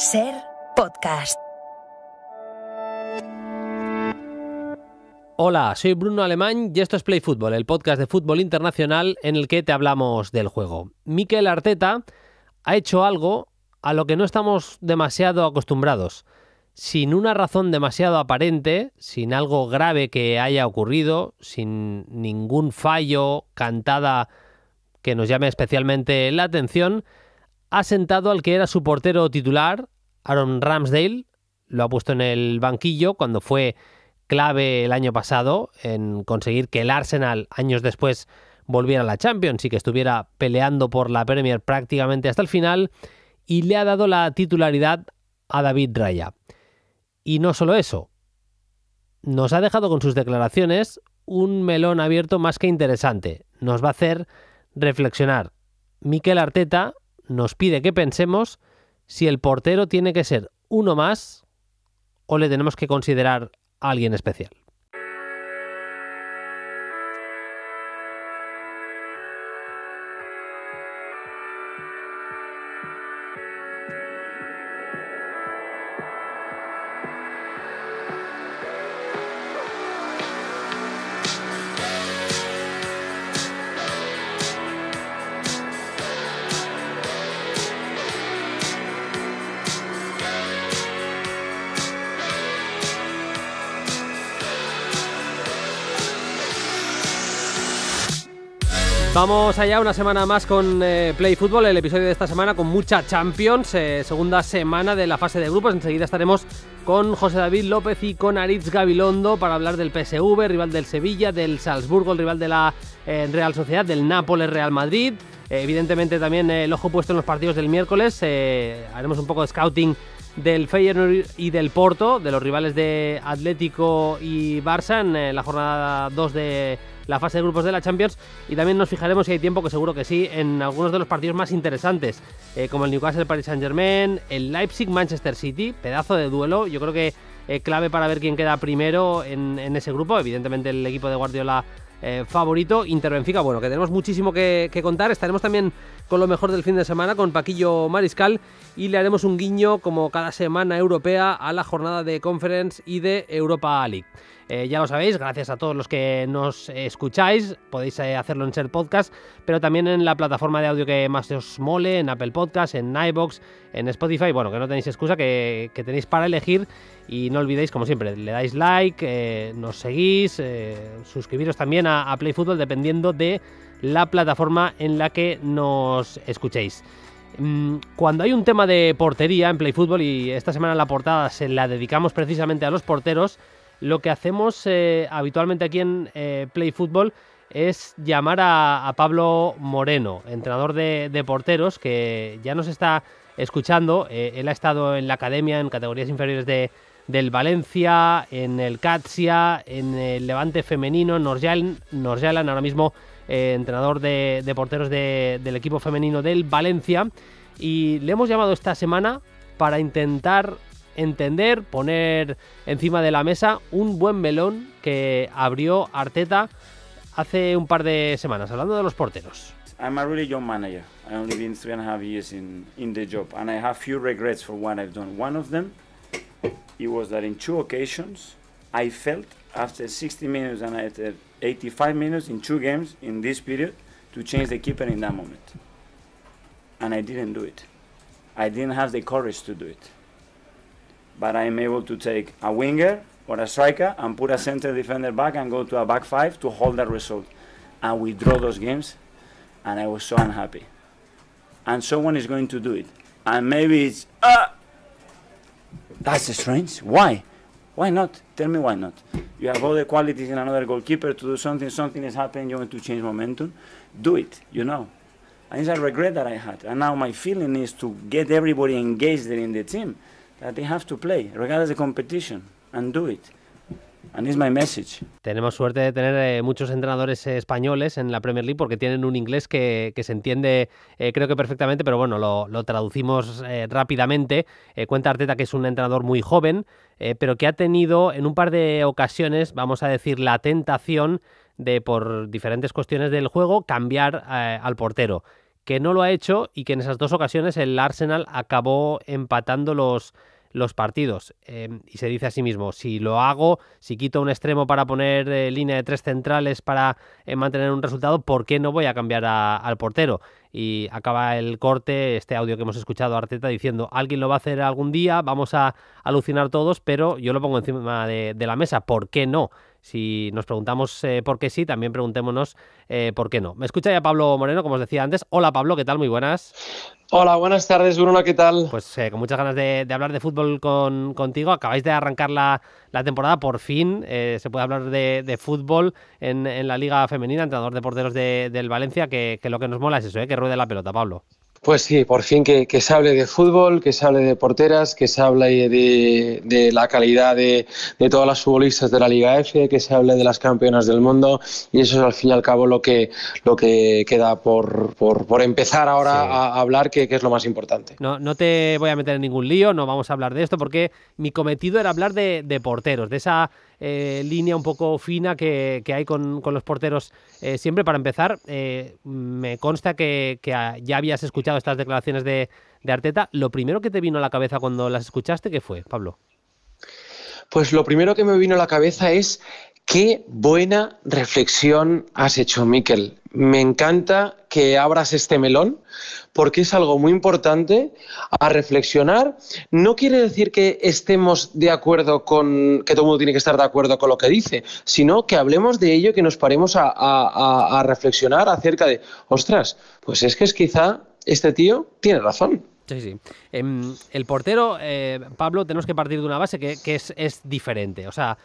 SER Podcast. Hola, soy Bruno Alemán y esto es Play Fútbol, el podcast de fútbol internacional en el que te hablamos del juego. Mikel Arteta ha hecho algo a lo que no estamos demasiado acostumbrados. Sin una razón demasiado aparente, sin algo grave que haya ocurrido, sin ningún fallo, cantada que nos llame especialmente la atención, ha sentado al que era su portero titular, Aaron Ramsdale, lo ha puesto en el banquillo cuando fue clave el año pasado en conseguir que el Arsenal años después volviera a la Champions y que estuviera peleando por la Premier prácticamente hasta el final, y le ha dado la titularidad a David Raya. Y no solo eso, nos ha dejado con sus declaraciones un melón abierto más que interesante. Nos va a hacer reflexionar. Mikel Arteta nos pide que pensemos si el portero tiene que ser uno más o le tenemos que considerar a alguien especial. Vamos allá una semana más con Play Fútbol, el episodio de esta semana con mucha Champions, segunda semana de la fase de grupos. Enseguida estaremos con José David López y con Aritz Gabilondo para hablar del PSV, rival del Sevilla, del Salzburgo, el rival de la Real Sociedad, del Nápoles Real Madrid. Evidentemente también el ojo puesto en los partidos del miércoles. Haremos un poco de scouting del Feyenoord y del Porto, de los rivales de Atlético y Barça en la jornada 2 de la fase de grupos de la Champions, y también nos fijaremos, si hay tiempo, que seguro que sí, en algunos de los partidos más interesantes, como el Newcastle Paris Saint-Germain, el Leipzig Manchester City, pedazo de duelo, yo creo que clave para ver quién queda primero en ese grupo. Evidentemente el equipo de Guardiola favorito. Inter Benfica, bueno, que tenemos muchísimo que contar. Estaremos también con lo mejor del fin de semana con Paquillo Mariscal y le haremos un guiño, como cada semana europea, a la jornada de Conference y de Europa League. Ya lo sabéis, gracias a todos los que nos escucháis, podéis hacerlo en SER Podcast, pero también en la plataforma de audio que más os mole, en Apple Podcast, en iVoox, en Spotify. Bueno, que no tenéis excusa, que tenéis para elegir, y no olvidéis, como siempre, le dais like, nos seguís, suscribiros también a Play Fútbol dependiendo de la plataforma en la que nos escuchéis. Cuando hay un tema de portería en Play Fútbol, y esta semana la portada se la dedicamos precisamente a los porteros, lo que hacemos habitualmente aquí en Play Fútbol es llamar a Pablo Moreno, entrenador de porteros, que ya nos está escuchando. Él ha estado en la academia, en categorías inferiores del Valencia, en el Catsia, en el Levante femenino, Norjalan, ahora mismo entrenador de porteros del equipo femenino del Valencia, y le hemos llamado esta semana para intentar entender, poner encima de la mesa un buen melón que abrió Arteta hace un par de semanas, hablando de los porteros. I'm a really young manager. I only been 3.5 years in the job, and I have few regrets for what I've done. One of them, it was that in 2 occasions I felt after 60 minutes and after 85 minutes in 2 games in this period to change the keeper in that moment, and I didn't do it. I didn't have the courage to do it. But I'm able to take a winger or a striker and put a center defender back and go to a back 5 to hold that result. And we draw those games, and I was so unhappy. And someone is going to do it. And maybe it's, that's strange. Why? Why not? Tell me why not. You have all the qualities in another goalkeeper to do something is happening, you want to change momentum. Do it, you know. And it's a regret that I had. And now my feeling is to get everybody engaged in the team, that they have to play, regardless of the competition, and do it. And it's my message. Tenemos suerte de tener muchos entrenadores españoles en la Premier League, porque tienen un inglés que se entiende, creo que perfectamente, pero bueno, lo traducimos rápidamente. Cuenta Arteta que es un entrenador muy joven, pero que ha tenido en un par de ocasiones, vamos a decir, la tentación de, por diferentes cuestiones del juego, cambiar al portero. que no lo ha hecho y que en esas 2 ocasiones el Arsenal acabó empatando los partidos. Y se dice a sí mismo, si lo hago, si quito un extremo para poner línea de 3 centrales para mantener un resultado, ¿por qué no voy a cambiar al portero? Y acaba el corte, este audio que hemos escuchado, Arteta diciendo, alguien lo va a hacer algún día, vamos a alucinar todos, pero yo lo pongo encima de la mesa, ¿por qué no? Si nos preguntamos por qué sí, también preguntémonos por qué no. Me escucha ya Pablo Moreno, como os decía antes. Hola Pablo, ¿qué tal? Muy buenas. Hola, buenas tardes, Bruno, ¿qué tal? Pues con muchas ganas de hablar de fútbol contigo. Acabáis de arrancar la temporada, por fin se puede hablar de fútbol en la Liga Femenina, entrenador de porteros del Valencia, que lo que nos mola es eso, que ruede la pelota, Pablo. Pues sí, por fin que se hable de fútbol, que se hable de porteras, que se hable de la calidad de todas las futbolistas de la Liga F, que se hable de las campeonas del mundo, y eso es al fin y al cabo lo que queda por empezar ahora a hablar, que es lo más importante. No te voy a meter en ningún lío, no vamos a hablar de esto, porque mi cometido era hablar de porteros, de esa línea un poco fina que hay con los porteros siempre. Para empezar, me consta que ya habías escuchado estas declaraciones de Arteta. Lo primero que te vino a la cabeza cuando las escuchaste, ¿qué fue, Pablo? Pues lo primero que me vino a la cabeza es qué buena reflexión has hecho, Mikel. Me encanta que abras este melón porque es algo muy importante a reflexionar. No quiere decir que estemos de acuerdo con que todo el mundo tiene que estar de acuerdo con lo que dice, sino que hablemos de ello, que nos paremos a reflexionar acerca de, ostras, pues es que quizá este tío tiene razón. Sí. El portero, Pablo, tenemos que partir de una base que es diferente. O sea,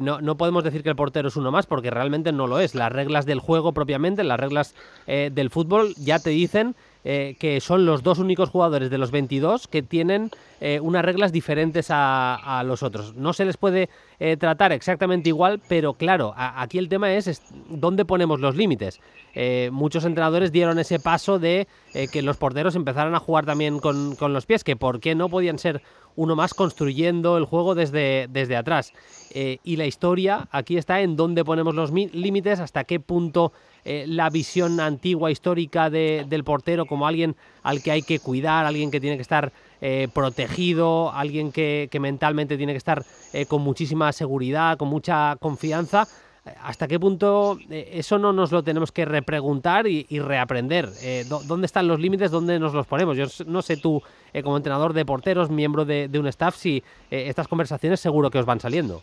no podemos decir que el portero es uno más porque realmente no lo es. Las reglas del juego propiamente, las reglas del fútbol ya te dicen que son los 2 únicos jugadores de los 22 que tienen unas reglas diferentes a los otros. No se les puede tratar exactamente igual, pero claro, aquí el tema es dónde ponemos los límites. Muchos entrenadores dieron ese paso de que los porteros empezaran a jugar también con los pies, que por qué no podían ser uno más construyendo el juego desde atrás. Y la historia aquí está en dónde ponemos los límites, hasta qué punto la visión antigua, histórica del portero como alguien al que hay que cuidar, alguien que tiene que estar protegido, alguien que mentalmente tiene que estar con muchísima seguridad, con mucha confianza. ¿Hasta qué punto eso no nos lo tenemos que repreguntar y reaprender? ¿Dónde están los límites? ¿Dónde nos los ponemos? Yo no sé tú, como entrenador de porteros, miembro de un staff, si estas conversaciones seguro que os van saliendo.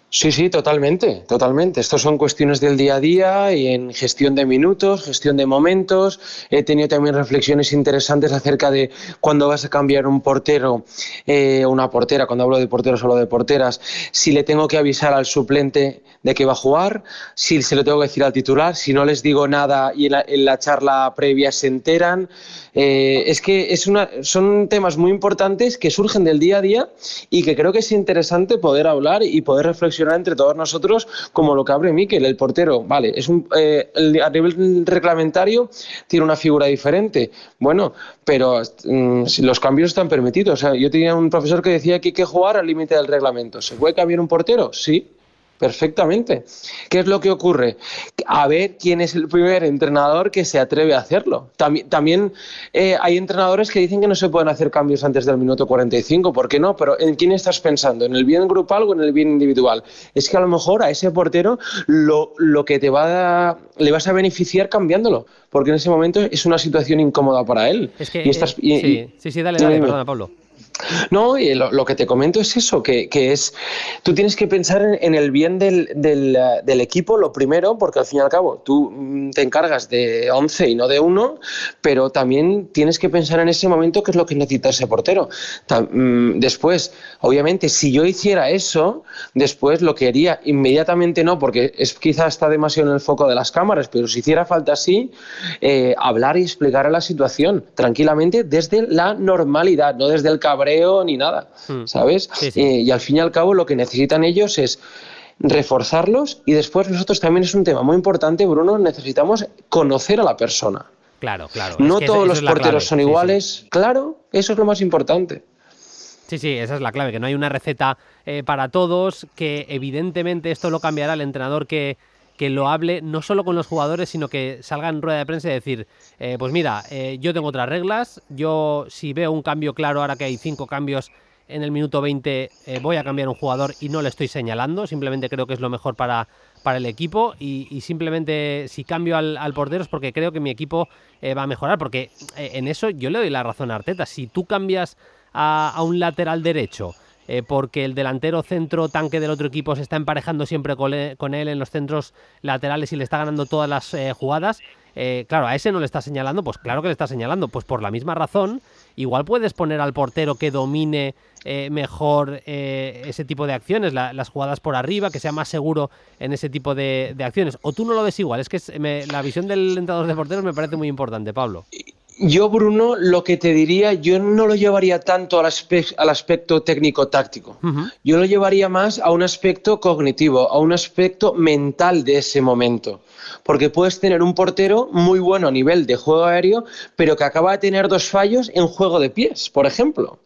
Sí, totalmente. Estos son cuestiones del día a día y en gestión de minutos, gestión de momentos. He tenido también reflexiones interesantes acerca de cuando vas a cambiar un portero o una portera. Cuando hablo de porteros hablo de porteras. Si le tengo que avisar al suplente de que va a jugar, si se lo tengo que decir al titular, si no les digo nada y en la charla previa se enteran. Es que son temas muy importantes que surgen del día a día y que creo que es interesante poder hablar y poder reflexionar entre todos nosotros, como lo que abre Mikel. El portero, vale, a nivel reglamentario tiene una figura diferente, bueno, pero los cambios están permitidos. O sea, yo tenía un profesor que decía que hay que jugar al límite del reglamento. ¿Se puede cambiar un portero? Sí, perfectamente. ¿Qué es lo que ocurre? A ver quién es el primer entrenador que se atreve a hacerlo. También hay entrenadores que dicen que no se pueden hacer cambios antes del minuto 45. ¿Por qué no? Pero ¿en quién estás pensando? ¿En el bien grupal o en el bien individual? Es que a lo mejor a ese portero lo que le vas a beneficiar cambiándolo, porque en ese momento es una situación incómoda para él. Es que, sí, dale, perdona, Pablo. No, y lo que te comento es eso, que es, tú tienes que pensar en el bien del equipo, lo primero, porque al fin y al cabo tú te encargas de 11 y no de 1, pero también tienes que pensar en ese momento qué es lo que necesita ese portero. Después, obviamente, si yo hiciera eso, después lo que haría inmediatamente no, porque quizás está demasiado en el foco de las cámaras, pero si hiciera falta así, hablar y explicar la situación tranquilamente desde la normalidad, no desde el cabreo ni nada, ¿sabes? Sí. Y al fin y al cabo lo que necesitan ellos es reforzarlos y después nosotros también es un tema muy importante, Bruno, necesitamos conocer a la persona. Claro. No todos los porteros son iguales, sí. Claro, eso es lo más importante. Sí, esa es la clave, que no hay una receta para todos, que evidentemente esto lo cambiará el entrenador que que lo hable no solo con los jugadores, sino que salga en rueda de prensa y decir, pues mira, yo tengo otras reglas, yo si veo un cambio claro, ahora que hay 5 cambios en el minuto 20, voy a cambiar un jugador y no le estoy señalando, simplemente creo que es lo mejor para el equipo y simplemente si cambio al portero es porque creo que mi equipo va a mejorar, porque en eso yo le doy la razón a Arteta. Si tú cambias a un lateral derecho porque el delantero centro tanque del otro equipo se está emparejando siempre con él en los centros laterales y le está ganando todas las jugadas, claro, a ese no le está señalando, pues claro que le está señalando, pues por la misma razón, igual puedes poner al portero que domine mejor ese tipo de acciones, las jugadas por arriba, que sea más seguro en ese tipo de acciones, o tú no lo ves igual. Es que la visión del entrenador de porteros me parece muy importante, Pablo. Yo, Bruno, lo que te diría, yo no lo llevaría tanto al aspecto técnico-táctico. Yo lo llevaría más a un aspecto cognitivo, a un aspecto mental de ese momento. Porque puedes tener un portero muy bueno a nivel de juego aéreo, pero que acaba de tener 2 fallos en juego de pies, por ejemplo.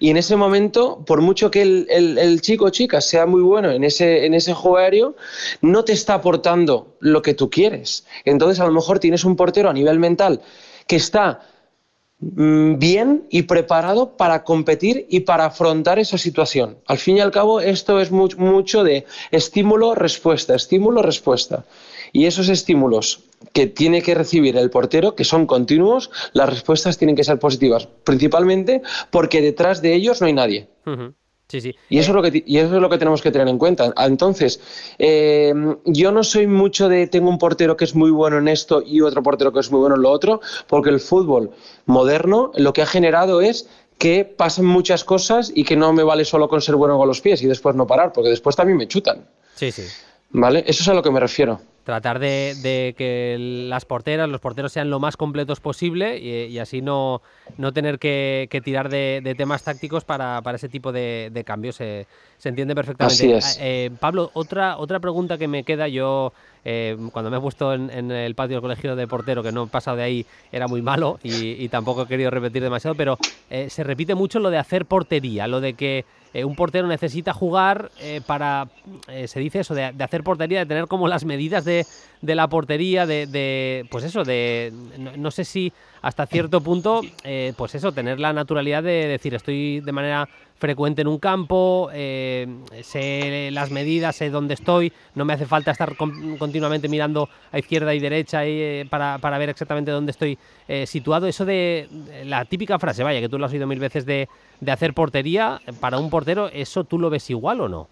Y en ese momento, por mucho que el chico o chica sea muy bueno en ese juego aéreo, no te está aportando lo que tú quieres. Entonces, a lo mejor tienes un portero a nivel mental que está bien y preparado para competir y para afrontar esa situación. Al fin y al cabo, esto es mucho de estímulo-respuesta, estímulo-respuesta. Y esos estímulos que tiene que recibir el portero, que son continuos, las respuestas tienen que ser positivas, principalmente porque detrás de ellos no hay nadie. Sí, sí. Y eso es lo que tenemos que tener en cuenta. Entonces, yo no soy mucho de tengo un portero que es muy bueno en esto y otro portero que es muy bueno en lo otro, porque el fútbol moderno lo que ha generado es que pasan muchas cosas y que no me vale solo con ser bueno con los pies y después no parar, porque después también me chutan. Sí, sí. ¿Vale? Eso es a lo que me refiero. Tratar de que los porteros sean lo más completos posible y así no tener que tirar de temas tácticos para ese tipo de cambios. Se entiende perfectamente. Así es. Pablo, otra pregunta que me queda. Yo, cuando me he puesto en el patio del colegio de portero, que no he pasado de ahí, era muy malo y tampoco he querido repetir demasiado, pero se repite mucho lo de hacer portería, lo de que un portero necesita jugar para, se dice eso, de hacer portería, de tener como las medidas de la portería, pues eso, no sé si hasta cierto punto, pues eso, tener la naturalidad de decir, estoy de manera frecuente en un campo, sé las medidas, sé dónde estoy, no me hace falta estar continuamente mirando a izquierda y derecha para ver exactamente dónde estoy situado. Eso de la típica frase, vaya, que tú lo has oído 1000 veces de hacer portería, para un portero, ¿eso tú lo ves igual o no?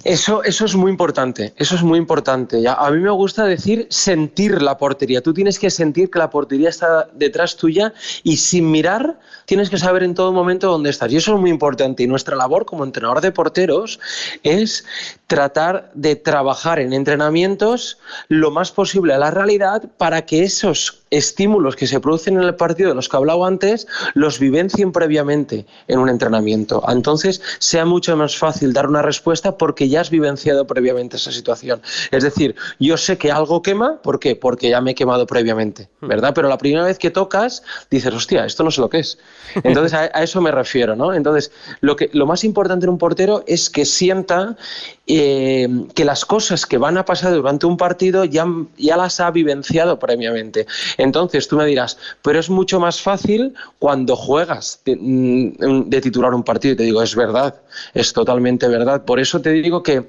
Eso es muy importante, eso es muy importante. A mí me gusta decir sentir la portería. Tú tienes que sentir que la portería está detrás tuya y sin mirar tienes que saber en todo momento dónde estás. Y eso es muy importante. Y nuestra labor como entrenador de porteros es tratar de trabajar en entrenamientos lo más posible a la realidad para que esos estímulos que se producen en el partido de los que he hablado antes los vivencien previamente en un entrenamiento. Entonces sea mucho más fácil dar una respuesta porque ya has vivenciado previamente esa situación. Es decir, yo sé que algo quema, ¿por qué? Porque ya me he quemado previamente, ¿verdad? Pero la primera vez que tocas dices, hostia, esto no sé lo que es. Entonces a eso me refiero, ¿no? Entonces lo más importante en un portero es que sienta que las cosas que van a pasar durante un partido ya las ha vivenciado previamente. Entonces tú me dirás, pero es mucho más fácil cuando juegas de titular un partido. Y te digo, es verdad, es totalmente verdad. Por eso te digo que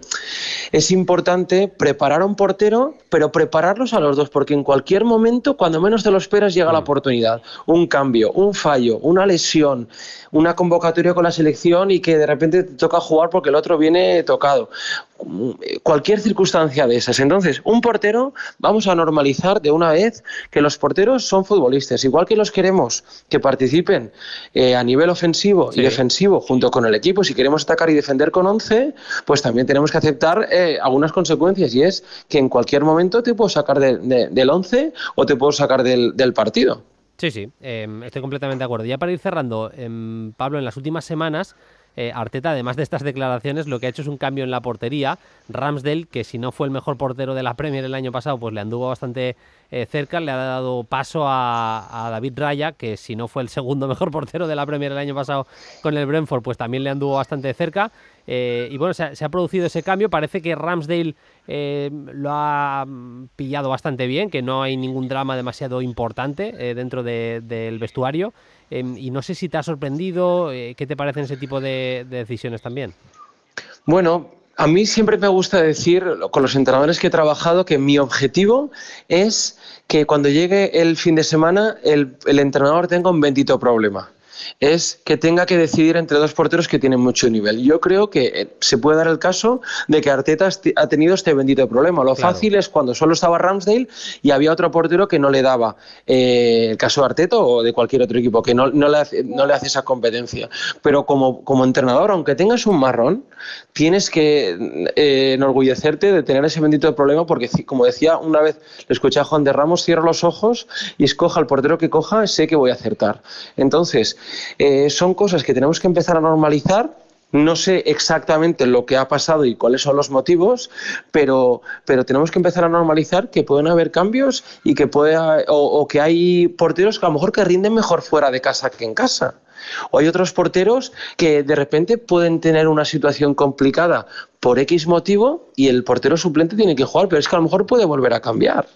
es importante preparar a un portero, pero prepararlos a los dos, porque en cualquier momento, cuando menos te lo esperas, llega la oportunidad. Un cambio, un fallo, una lesión, una convocatoria con la selección y que de repente te toca jugar porque el otro viene tocado. Cualquier circunstancia de esas. Entonces, un portero, vamos a normalizar de una vez que los porteros son futbolistas, igual que los queremos que participen a nivel ofensivo y defensivo junto con el equipo. Si queremos atacar y defender con 11, pues también tenemos que aceptar algunas consecuencias, y es que en cualquier momento te puedo sacar del 11 o te puedo sacar del partido. Sí, sí, estoy completamente de acuerdo. Ya para ir cerrando, Pablo, en las últimas semanas Arteta, además de estas declaraciones, lo que ha hecho es un cambio en la portería. Ramsdale, que si no fue el mejor portero de la Premier el año pasado, pues le anduvo bastante cerca, le ha dado paso a David Raya, que si no fue el segundo mejor portero de la Premier el año pasado con el Brentford, pues también le anduvo bastante cerca. Y bueno, se ha producido ese cambio. Parece que Ramsdale lo ha pillado bastante bien, que no hay ningún drama demasiado importante dentro del vestuario. Y no sé si te ha sorprendido, ¿qué te parecen ese tipo de decisiones también? Bueno, a mí siempre me gusta decir, con los entrenadores que he trabajado, que mi objetivo es que cuando llegue el fin de semana el entrenador tenga un bendito problema. Es que tenga que decidir entre dos porteros que tienen mucho nivel. Yo creo que se puede dar el caso de que Arteta ha tenido este bendito problema. Lo fácil es cuando solo estaba Ramsdale y había otro portero que no le daba. El caso de Arteta o de cualquier otro equipo que no le hace esa competencia. Pero como entrenador, aunque tengas un marrón, tienes que enorgullecerte de tener ese bendito problema, porque como decía una vez, le escuché a Juan de Ramos: cierro los ojos y escoja el portero que coja, sé que voy a acertar. Entonces, son cosas que tenemos que empezar a normalizar. No sé exactamente lo que ha pasado y cuáles son los motivos, pero tenemos que empezar a normalizar que pueden haber cambios y que que hay porteros que a lo mejor que rinden mejor fuera de casa que en casa. O hay otros porteros que de repente pueden tener una situación complicada por X motivo y el portero suplente tiene que jugar, pero es que a lo mejor puede volver a cambiar.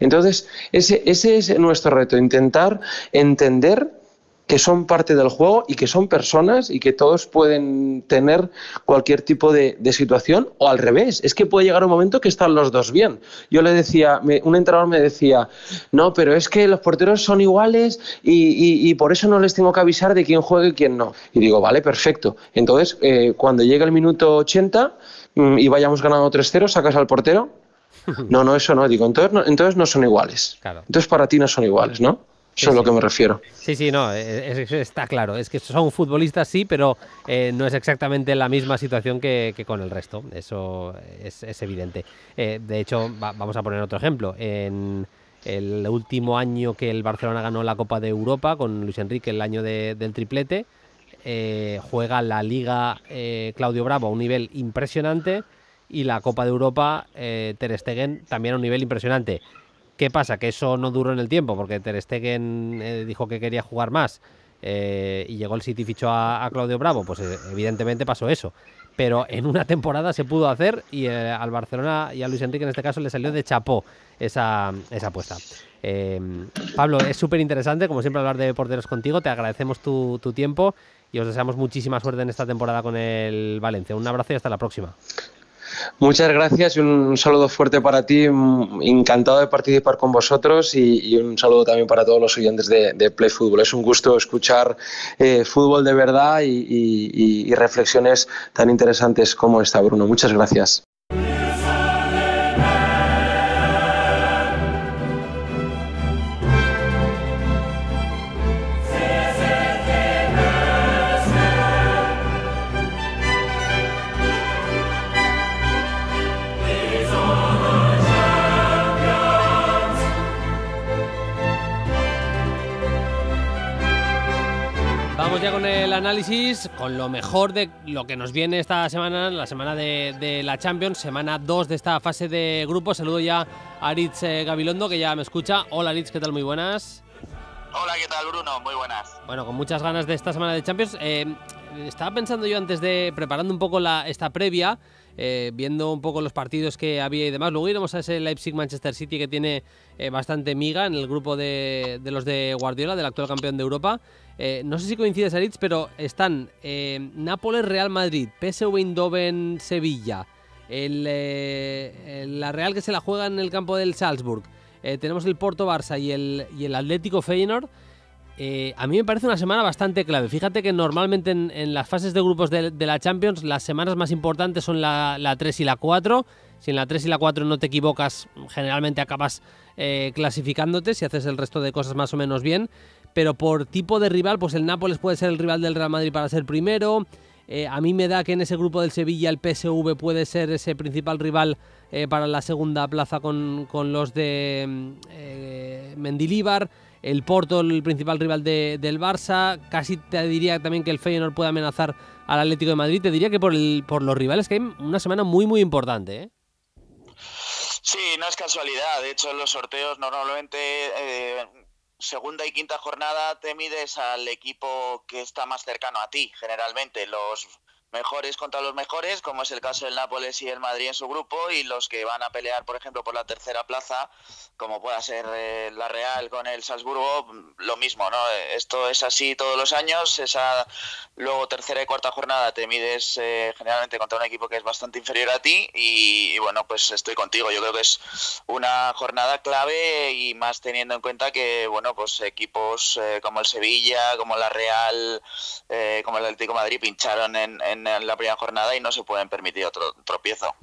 Entonces, ese es nuestro reto, intentar entender que son parte del juego y que son personas y que todos pueden tener cualquier tipo de situación, o al revés, es que puede llegar un momento que están los dos bien. Yo le decía, un entrenador me decía: no, pero es que los porteros son iguales y por eso no les tengo que avisar de quién juega y quién no. Y digo, vale, perfecto. Entonces, cuando llegue el minuto 80 y vayamos ganando 3-0, ¿sacas al portero? No, eso no. Digo, entonces no son iguales. Claro. Entonces para ti no son iguales, ¿no? Eso es lo que me refiero. Sí, no, está claro. Es que son futbolistas, sí, pero no es exactamente la misma situación que con el resto. Eso es evidente. De hecho, vamos a poner otro ejemplo. En el último año que el Barcelona ganó la Copa de Europa, con Luis Enrique, el año del triplete, juega la Liga Claudio Bravo a un nivel impresionante y la Copa de Europa Ter Stegen también a un nivel impresionante. ¿Qué pasa? Que eso no duró en el tiempo, porque Ter Stegen dijo que quería jugar más y llegó el City y fichó a Claudio Bravo. Pues evidentemente pasó eso. Pero en una temporada se pudo hacer y al Barcelona y a Luis Enrique en este caso le salió de chapó esa apuesta. Pablo, es súper interesante, como siempre, hablar de porteros contigo. Te agradecemos tu tiempo y os deseamos muchísima suerte en esta temporada con el Valencia. Un abrazo y hasta la próxima. Muchas gracias y un saludo fuerte para ti. Encantado de participar con vosotros y un saludo también para todos los oyentes de Play Fútbol. Es un gusto escuchar fútbol de verdad y reflexiones tan interesantes como esta, Bruno. Muchas gracias. Ya con el análisis, con lo mejor de lo que nos viene esta semana, la semana de la Champions, semana 2 de esta fase de grupos. Saludo ya a Aritz Gabilondo, que ya me escucha. Hola Aritz, ¿qué tal? Muy buenas. Hola, ¿qué tal, Bruno? Muy buenas. Bueno, con muchas ganas de esta semana de Champions. Estaba pensando yo antes preparando un poco esta previa, viendo un poco los partidos que había y demás. Luego iremos a ese Leipzig-Manchester City que tiene bastante miga en el grupo de los de Guardiola, del actual campeón de Europa. No sé si coincides, Aritz, pero están Nápoles-Real Madrid, PSV Eindhoven Sevilla, la Real que se la juega en el campo del Salzburg, tenemos el Porto-Barça y el Atlético Feyenoord. A mí me parece una semana bastante clave. Fíjate que normalmente en las fases de grupos de la Champions las semanas más importantes son la 3 y la 4. Si en la 3 y la 4 no te equivocas, generalmente acabas clasificándote si haces el resto de cosas más o menos bien. Pero por tipo de rival, pues el Nápoles puede ser el rival del Real Madrid para ser primero. A mí me da que en ese grupo del Sevilla el PSV puede ser ese principal rival para la segunda plaza con los de Mendilibar. El Porto, el principal rival del Barça. Casi te diría también que el Feyenoord puede amenazar al Atlético de Madrid. Te diría que por los rivales que hay una semana muy, muy importante, ¿eh? Sí, no es casualidad. De hecho, en los sorteos normalmente segunda y quinta jornada te mides al equipo que está más cercano a ti, generalmente. Los mejores contra los mejores, como es el caso del Nápoles y el Madrid en su grupo, y los que van a pelear, por ejemplo, por la tercera plaza, como pueda ser la Real con el Salzburgo, lo mismo, ¿no? Esto es así todos los años. Luego tercera y cuarta jornada te mides generalmente contra un equipo que es bastante inferior a ti y bueno, pues estoy contigo. Yo creo que es una jornada clave y más teniendo en cuenta que, bueno, pues equipos como el Sevilla, como la Real, como el Atlético de Madrid pincharon en la primera jornada y no se pueden permitir otro tropiezo.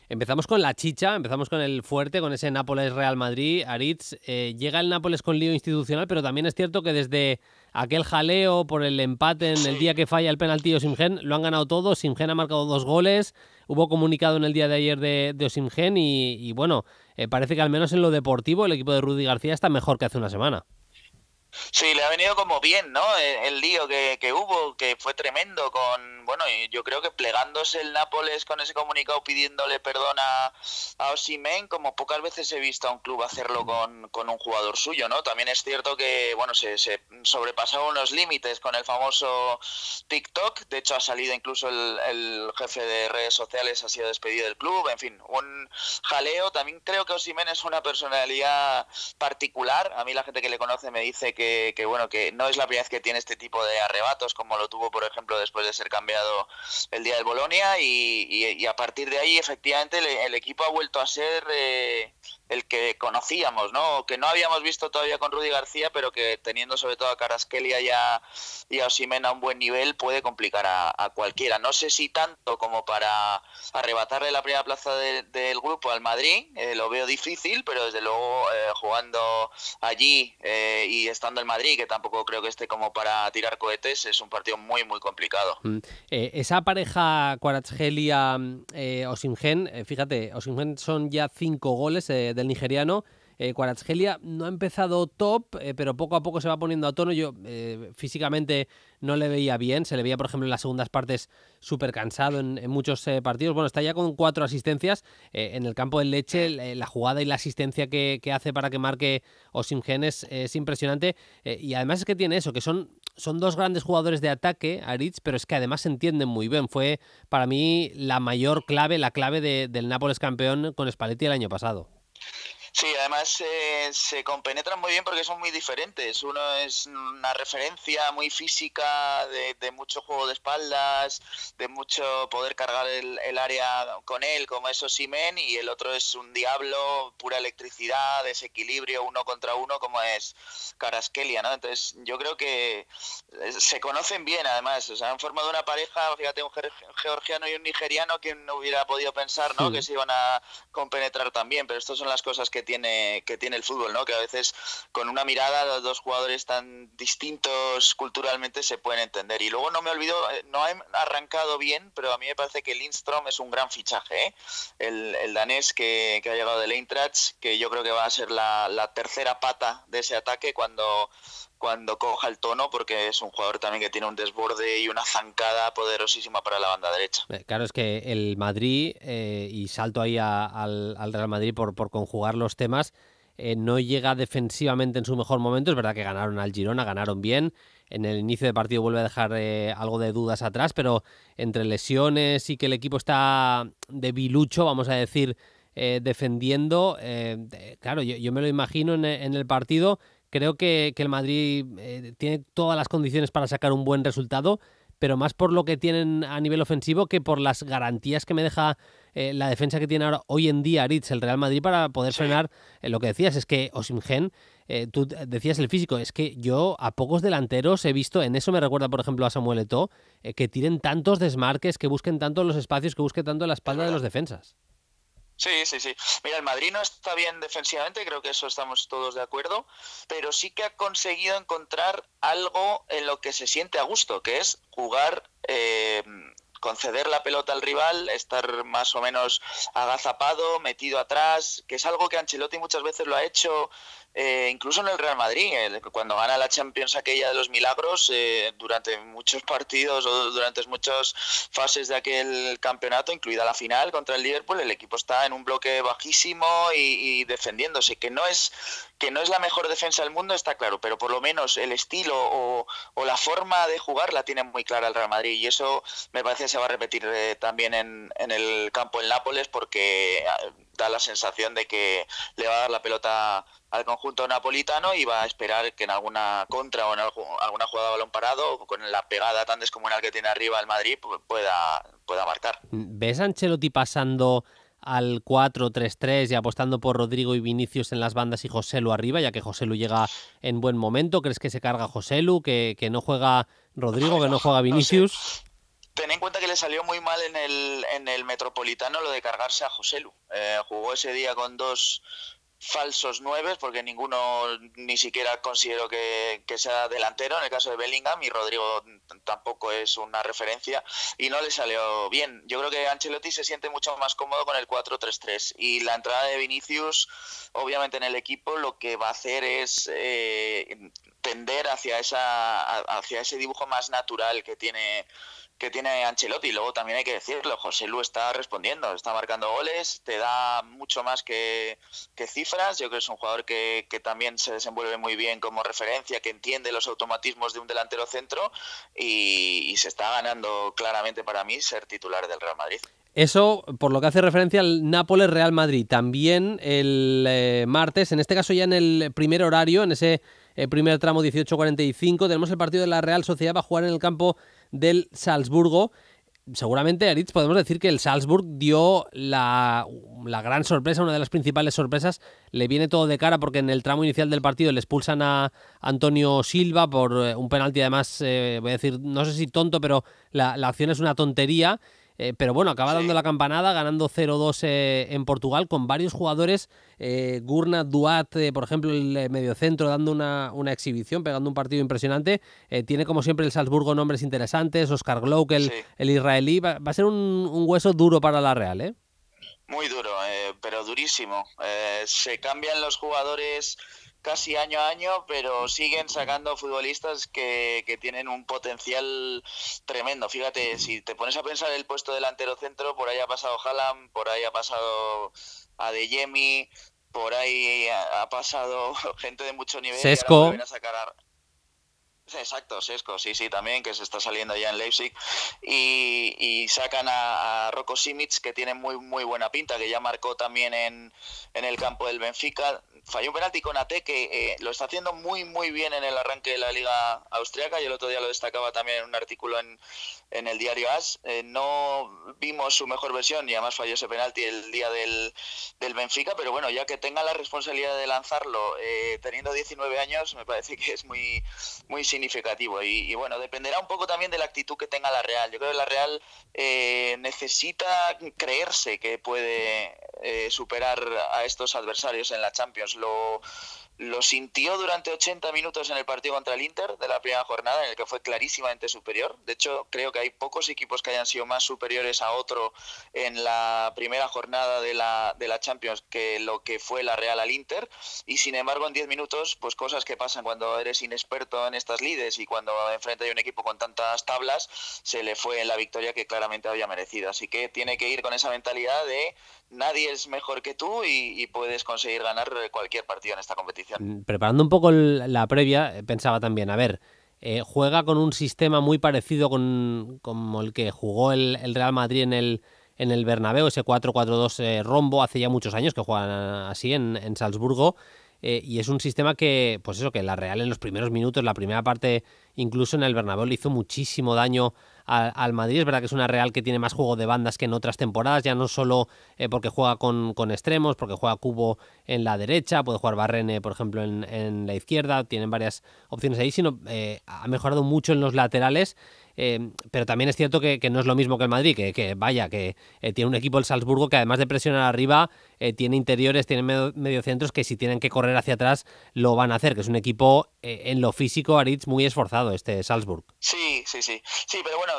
Empezamos con la chicha, empezamos con el fuerte, con ese Nápoles-Real Madrid. Aritz, llega el Nápoles con lío institucional, pero también es cierto que desde aquel jaleo por el empate en el día que falla el penalti de Osimhen, lo han ganado todo. Osimhen ha marcado 2 goles, hubo comunicado en el día de ayer de Osimhen y bueno, parece que al menos en lo deportivo el equipo de Rudy García está mejor que hace una semana. Sí, le ha venido como bien, ¿no? El lío que hubo, que fue tremendo bueno, y yo creo que plegándose el Nápoles con ese comunicado pidiéndole perdón a Osimhen, como pocas veces he visto a un club hacerlo con un jugador suyo, ¿no? También es cierto que, bueno, se sobrepasaron unos límites con el famoso TikTok. De hecho, ha salido incluso el jefe de redes sociales, ha sido despedido del club. En fin, un jaleo. También creo que Osimhen es una personalidad particular. A mí la gente que le conoce me dice que bueno, que no es la primera vez que tiene este tipo de arrebatos, como lo tuvo, por ejemplo, después de ser cambiado el día del Bolonia, y a partir de ahí, efectivamente, el equipo ha vuelto a ser el que conocíamos, ¿no? Que no habíamos visto todavía con Rudy García, pero que teniendo sobre todo a Kvaratskhelia y a Osimhen a un buen nivel puede complicar a cualquiera. No sé si tanto como para arrebatarle la primera plaza del grupo al Madrid, lo veo difícil, pero desde luego jugando allí y estando en Madrid, que tampoco creo que esté como para tirar cohetes, es un partido muy, muy complicado. Esa pareja Kvaratskhelia-Osimhen, fíjate, Osimhen son ya 5 goles del nigeriano. Kvaratskhelia no ha empezado top, pero poco a poco se va poniendo a tono. Yo físicamente no le veía bien, se le veía, por ejemplo, en las segundas partes súper cansado en muchos partidos. Bueno, está ya con 4 asistencias en el campo del Leche. La jugada y la asistencia que hace para que marque Osimhen es impresionante. Y además es que tiene eso, que son 2 grandes jugadores de ataque, Aritz, pero es que además se entienden muy bien. Fue para mí la mayor clave, la clave del Nápoles campeón con Spalletti el año pasado. Sí, además se compenetran muy bien porque son muy diferentes. Uno es una referencia muy física, de mucho juego de espaldas, de mucho poder cargar el área con él, como es Osimhen, y el otro es un diablo, pura electricidad, desequilibrio, 1 contra 1, como es Kvaratskhelia, ¿no? Entonces yo creo que se conocen bien, además. O sea, han formado una pareja, fíjate, un georgiano y un nigeriano, que no hubiera podido pensar, ¿no? Que se iban a compenetrar también, pero estas son las cosas que tiene el fútbol, ¿no? Que a veces con una mirada los 2 jugadores tan distintos culturalmente se pueden entender. Y luego no me olvido, no he arrancado bien, pero a mí me parece que Lindström es un gran fichaje, ¿eh? El danés que ha llegado del Eintracht, que yo creo que va a ser la tercera pata de ese ataque cuando coja el tono, porque es un jugador también que tiene un desborde y una zancada poderosísima para la banda derecha. Claro, es que el Madrid, y salto ahí al Real Madrid por conjugar los temas, no llega defensivamente en su mejor momento. Es verdad que ganaron al Girona, ganaron bien. En el inicio de partido vuelve a dejar algo de dudas atrás, pero entre lesiones y que el equipo está debilucho, vamos a decir, defendiendo, claro, yo me lo imagino en el partido. Creo que el Madrid tiene todas las condiciones para sacar un buen resultado, pero más por lo que tienen a nivel ofensivo que por las garantías que me deja la defensa que tiene ahora hoy en día Aritz, el Real Madrid, para poder frenar. Lo que decías es que Osimhen, tú decías el físico, es que yo a pocos delanteros he visto, en eso me recuerda por ejemplo a Samuel Eto'o, que tiren tantos desmarques, que busquen tanto los espacios, que busquen tanto la espalda de los defensas. Sí. Mira, el Madrid no está bien defensivamente, creo que eso estamos todos de acuerdo, pero sí que ha conseguido encontrar algo en lo que se siente a gusto, que es jugar conceder la pelota al rival, estar más o menos agazapado, metido atrás, que es algo que Ancelotti muchas veces lo ha hecho, incluso en el Real Madrid, cuando gana la Champions aquella de los milagros, durante muchos partidos o durante muchas fases de aquel campeonato, incluida la final contra el Liverpool, el equipo está en un bloque bajísimo y defendiéndose, que no es la mejor defensa del mundo, está claro, pero por lo menos el estilo o la forma de jugar la tiene muy clara el Real Madrid, y eso me parece que se va a repetir también en el campo en Nápoles, porque da la sensación de que le va a dar la pelota al conjunto napolitano y va a esperar que en alguna contra o en alguna jugada de balón parado, con la pegada tan descomunal que tiene arriba el Madrid, pueda marcar. ¿Ves a Ancelotti pasando al 4-3-3 y apostando por Rodrigo y Vinicius en las bandas y Joselu arriba, ya que Joselu llega en buen momento? ¿Crees que se carga Joselu, que no juega Rodrigo, que no juega Vinicius? No sé. Ten en cuenta que le salió muy mal en el Metropolitano lo de cargarse a Joselu. Jugó ese día con 2 falsos 9, porque ninguno ni siquiera considero que sea delantero, en el caso de Bellingham, y Rodrigo tampoco es una referencia, y no le salió bien. Yo creo que Ancelotti se siente mucho más cómodo con el 4-3-3, y la entrada de Vinicius, obviamente en el equipo, lo que va a hacer es tender hacia ese dibujo más natural que tiene Ancelotti. Y luego también hay que decirlo, Joselu está respondiendo, está marcando goles, te da mucho más que cifras. Yo creo que es un jugador que también se desenvuelve muy bien como referencia, que entiende los automatismos de un delantero centro, y se está ganando claramente para mí ser titular del Real Madrid. Eso por lo que hace referencia al Nápoles-Real Madrid. También el martes, en este caso ya en el primer horario, en ese primer tramo 18:45, tenemos el partido de la Real Sociedad, va a jugar en el campo del Salzburgo. Seguramente, Aritz, podemos decir que el Salzburg dio la gran sorpresa, una de las principales sorpresas. Le viene todo de cara porque en el tramo inicial del partido le expulsan a Antonio Silva por un penalti, además, voy a decir, no sé si tonto, pero la acción es una tontería. Pero bueno, acaba dando la campanada, ganando 0-2 en Portugal, con varios jugadores, Gurnat Duat, por ejemplo, el mediocentro, dando una exhibición, pegando un partido impresionante. Tiene, como siempre, el Salzburgo nombres interesantes, Oscar Glouk, el israelí. Va a ser un hueso duro para la Real, ¿eh? Muy duro, pero durísimo. Se cambian los jugadores casi año a año, pero siguen sacando futbolistas que tienen un potencial tremendo. Fíjate, si te pones a pensar el puesto delantero centro, por ahí ha pasado Haaland, por ahí ha pasado Adeyemi, por ahí ha pasado gente de mucho nivel. Sesco. Exacto, Sesco, sí, también, que se está saliendo ya en Leipzig, y sacan a Roko Simic, que tiene muy muy buena pinta, que ya marcó también en el campo del Benfica. Falló un penalti con Ate, que lo está haciendo muy muy bien en el arranque de la Liga Austriaca, y el otro día lo destacaba también en un artículo en el diario AS. No vimos su mejor versión y además falló ese penalti el día del Benfica, pero bueno, ya que tenga la responsabilidad de lanzarlo, teniendo 19 años, me parece que es muy muy significativo, y bueno, dependerá un poco también de la actitud que tenga la Real. Yo creo que la Real necesita creerse que puede superar a estos adversarios en la Champions. Lo sintió durante 80 minutos en el partido contra el Inter de la primera jornada, en el que fue clarísimamente superior. De hecho, creo que hay pocos equipos que hayan sido más superiores a otro en la primera jornada de la Champions que lo que fue la Real al Inter. Y sin embargo, en 10 minutos, pues cosas que pasan cuando eres inexperto en estas lides y cuando enfrente hay un equipo con tantas tablas, se le fue en la victoria que claramente había merecido. Así que tiene que ir con esa mentalidad de nadie es mejor que tú y puedes conseguir ganar cualquier partido en esta competición. Preparando un poco la previa, pensaba también, a ver, juega con un sistema muy parecido como el que jugó el Real Madrid en el Bernabéu, ese 4-4-2 rombo, hace ya muchos años que juegan así en Salzburgo. Y es un sistema que, pues eso, que la Real en los primeros minutos, la primera parte, incluso en el Bernabéu, le hizo muchísimo daño al Madrid. Es verdad que es una Real que tiene más juego de bandas que en otras temporadas, ya no solo porque juega con extremos, porque juega Kubo en la derecha, puede jugar Barrene, por ejemplo, en la izquierda, tienen varias opciones ahí, sino ha mejorado mucho en los laterales. Pero también es cierto que no es lo mismo que el Madrid, que tiene un equipo, el Salzburgo, que además de presionar arriba, tiene interiores, tiene mediocentros que si tienen que correr hacia atrás lo van a hacer, que es un equipo en lo físico, Aritz, muy esforzado este Salzburg. Sí, sí, sí. Sí, pero bueno,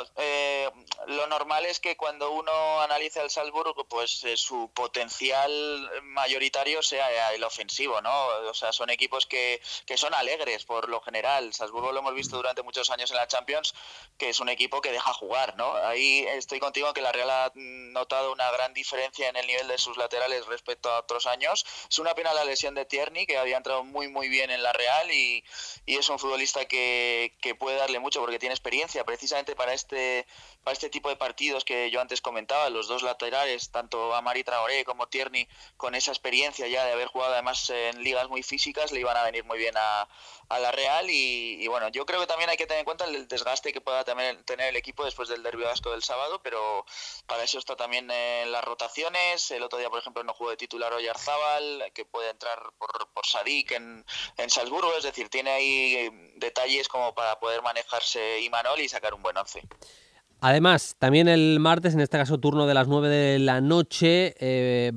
lo normal es que cuando uno analiza el Salzburgo, pues su potencial mayoritario sea el ofensivo, ¿no? O sea, son equipos que son alegres por lo general. Salzburgo lo hemos visto durante muchos años en la Champions, que es un equipo que deja jugar, ¿no? Ahí estoy contigo en que la Real ha notado una gran diferencia en el nivel de sus laterales respecto a otros años. Es una pena la lesión de Tierney, que había entrado muy, muy bien en la Real y es un futbolista que puede darle mucho porque tiene experiencia precisamente para este tipo de partidos que yo antes comentaba, los dos laterales, tanto Amari Traoré como Tierney, con esa experiencia ya de haber jugado además en ligas muy físicas, le iban a venir muy bien a la Real y bueno, yo creo que también hay que tener en cuenta el desgaste que pueda tener el equipo después del derbi vasco del sábado, pero para eso está también las rotaciones. El otro día, por ejemplo, no jugó de titular Oyarzábal, que puede entrar por Sadik en Salzburgo, es decir, tiene ahí detalles como para poder manejarse Imanol y sacar un buen once. Además, también el martes, en este caso turno de las 9 de la noche,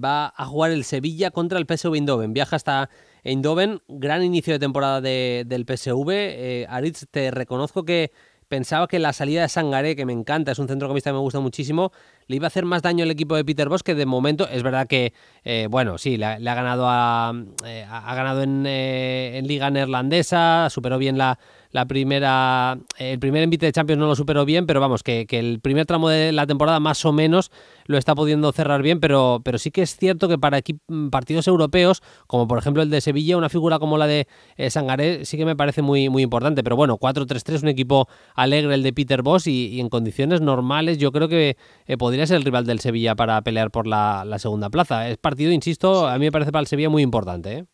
va a jugar el Sevilla contra el PSV Eindhoven. Viaja hasta Eindhoven, gran inicio de temporada del PSV. Aritz, te reconozco que pensaba que la salida de Sangaré, que me encanta, es un centrocampista que me gusta muchísimo, le iba a hacer más daño al equipo de Peter Bosz, que de momento es verdad que, bueno, sí, le ha ganado ha ganado en Liga Neerlandesa, superó bien la primera, el primer envite de Champions no lo superó bien, pero vamos, que el primer tramo de la temporada más o menos lo está pudiendo cerrar bien, pero sí que es cierto que para partidos europeos, como por ejemplo el de Sevilla, una figura como la de Sangaré sí que me parece muy, muy importante, pero bueno, 4-3-3, un equipo alegre el de Peter Bosz y en condiciones normales yo creo que podría ser el rival del Sevilla para pelear por la segunda plaza. Es partido, insisto, a mí me parece para el Sevilla muy importante, ¿eh?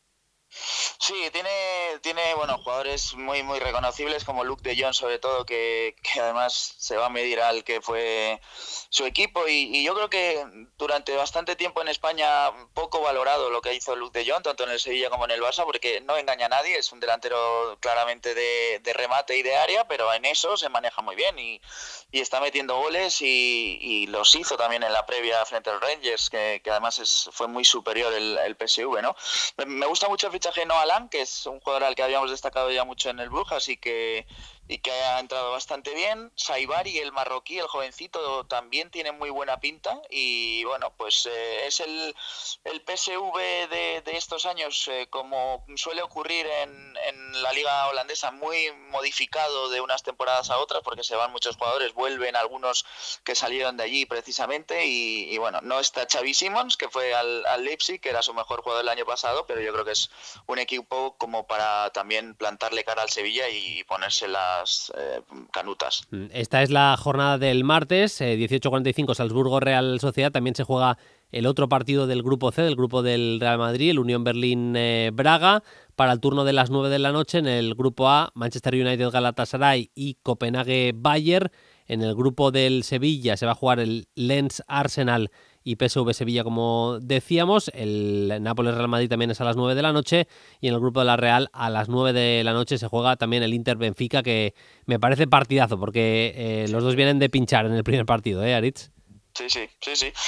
Sí, tiene bueno, jugadores muy muy reconocibles como Luuk de Jong, sobre todo, que además se va a medir al que fue su equipo y yo creo que durante bastante tiempo en España poco valorado lo que hizo Luuk de Jong, tanto en el Sevilla como en el Barça, porque no engaña a nadie, es un delantero claramente de remate y de área, pero en eso se maneja muy bien y está metiendo goles y los hizo también en la previa frente al Rangers, que además fue muy superior el PSV, ¿no? Me gusta mucho el fichaje de Noah Lang, que es un jugador al que habíamos destacado ya mucho en el Brujas y que ha entrado bastante bien. Saibari, el marroquí, el jovencito, también tiene muy buena pinta y bueno, pues es el PSV de estos años, como suele ocurrir en la liga holandesa, muy modificado de unas temporadas a otras porque se van muchos jugadores, vuelven algunos que salieron de allí precisamente y bueno, no está Xavi Simons, que fue al Leipzig, que era su mejor jugador el año pasado, pero yo creo que es un equipo como para también plantarle cara al Sevilla y ponerse las canutas. Esta es la jornada del martes, 18:45, Salzburgo-Real Sociedad. También se juega el otro partido del grupo C, del grupo del Real Madrid, el Unión Berlín-Braga, para el turno de las 9 de la noche. En el grupo A, Manchester United-Galatasaray y Copenhague-Bayern. En el grupo del Sevilla se va a jugar el Lens-Arsenal y PSV Sevilla, como decíamos. El Nápoles-Real Madrid también es a las 9 de la noche. Y en el grupo de la Real, a las 9 de la noche, se juega también el Inter-Benfica, que me parece partidazo, porque los dos vienen de pinchar en el primer partido, ¿eh, Aritz? Sí.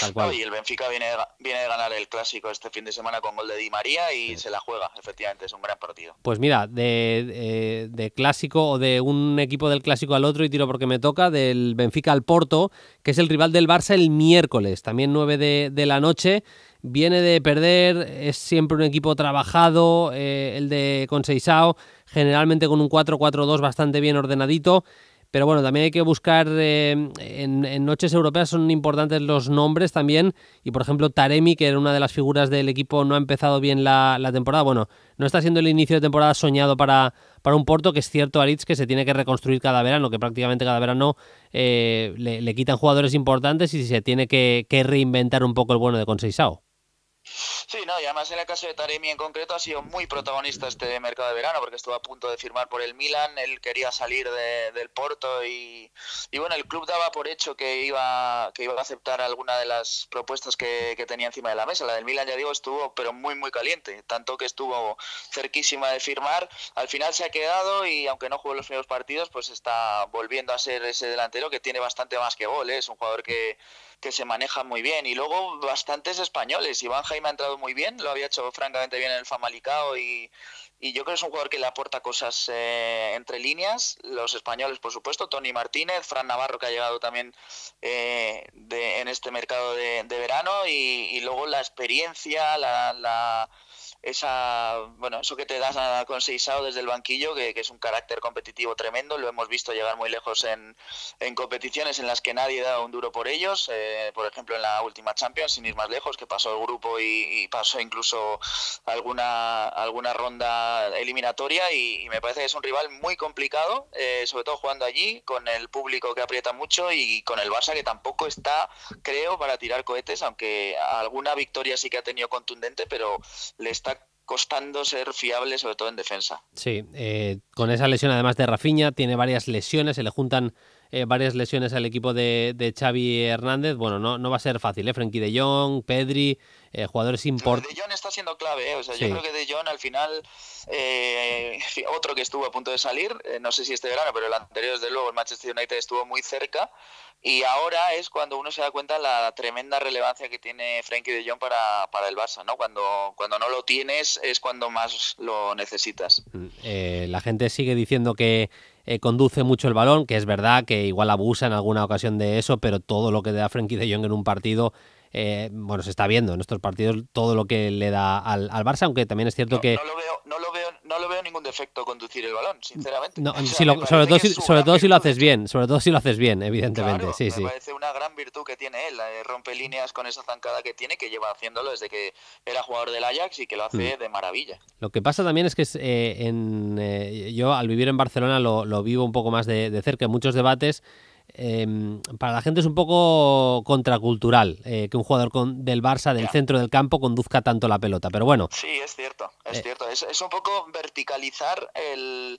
Tal cual. No, y el Benfica viene de ganar el clásico este fin de semana con gol de Di María y se la juega, efectivamente, es un gran partido. Pues mira, de clásico o de un equipo del clásico al otro, y tiro porque me toca, del Benfica al Porto, que es el rival del Barça el miércoles, también 9 de la noche. Viene de perder, es siempre un equipo trabajado, el de Conceição, generalmente con un 4-4-2 bastante bien ordenadito. Pero bueno, también hay que buscar, en noches europeas son importantes los nombres también, y por ejemplo Taremi, que era una de las figuras del equipo, no ha empezado bien la temporada. Bueno, no está siendo el inicio de temporada soñado para un Porto, que es cierto, Aritz, que se tiene que reconstruir cada verano, que prácticamente cada verano le quitan jugadores importantes y se tiene que reinventar un poco el bueno de Conceição. Sí, no, y además en el caso de Taremi en concreto ha sido muy protagonista este mercado de verano porque estuvo a punto de firmar por el Milan, él quería salir del Porto y bueno, el club daba por hecho que iba a aceptar alguna de las propuestas que tenía encima de la mesa. La del Milan, ya digo, estuvo pero muy muy caliente, tanto que estuvo cerquísima de firmar. Al final se ha quedado y aunque no jugó los primeros partidos, pues está volviendo a ser ese delantero que tiene bastante más que gol, ¿eh? Es un jugador que se maneja muy bien. Y luego bastantes españoles. Iván Jaime me ha entrado muy bien, lo había hecho francamente bien en el Famalicão y yo creo que es un jugador que le aporta cosas entre líneas. Los españoles, por supuesto, Toni Martínez, Fran Navarro, que ha llegado también en este mercado de verano, y luego la experiencia, eso que te das con Seixao desde el banquillo, que es un carácter competitivo tremendo. Lo hemos visto llegar muy lejos en competiciones en las que nadie da un duro por ellos, por ejemplo en la última Champions, sin ir más lejos, que pasó el grupo y pasó incluso alguna ronda eliminatoria, y me parece que es un rival muy complicado, sobre todo jugando allí, con el público que aprieta mucho y con el Barça, que tampoco está, creo, para tirar cohetes, aunque alguna victoria sí que ha tenido contundente, pero le está costando ser fiable, sobre todo en defensa. Sí, con esa lesión además de Rafinha, tiene varias lesiones, se le juntan varias lesiones al equipo de Xavi Hernández. Bueno, no va a ser fácil, Frenkie de Jong, Pedri, jugadores importantes. De Jong está siendo clave, o sea, sí. Yo creo que de Jong al final, otro que estuvo a punto de salir, no sé si este verano, pero el anterior desde luego, el Manchester United estuvo muy cerca, y ahora es cuando uno se da cuenta la tremenda relevancia que tiene Frenkie de Jong para el Barça, ¿no? Cuando no lo tienes es cuando más lo necesitas. La gente sigue diciendo que conduce mucho el balón, que es verdad que igual abusa en alguna ocasión de eso, pero todo lo que da Frenkie de Jong en un partido, se está viendo en estos partidos todo lo que le da al Barça, aunque también es cierto que... No lo veo ningún defecto conducir el balón, sinceramente. No, sobre todo si lo haces bien, evidentemente. Claro, sí. Me parece una gran virtud que tiene él, rompe líneas con esa zancada que tiene, que lleva haciéndolo desde que era jugador del Ajax y que lo hace de maravilla. Lo que pasa también es que yo al vivir en Barcelona lo vivo un poco más de cerca, en muchos debates. Para la gente es un poco contracultural que un jugador del Barça, del centro del campo, conduzca tanto la pelota, pero bueno. Sí, es cierto. Es un poco verticalizar el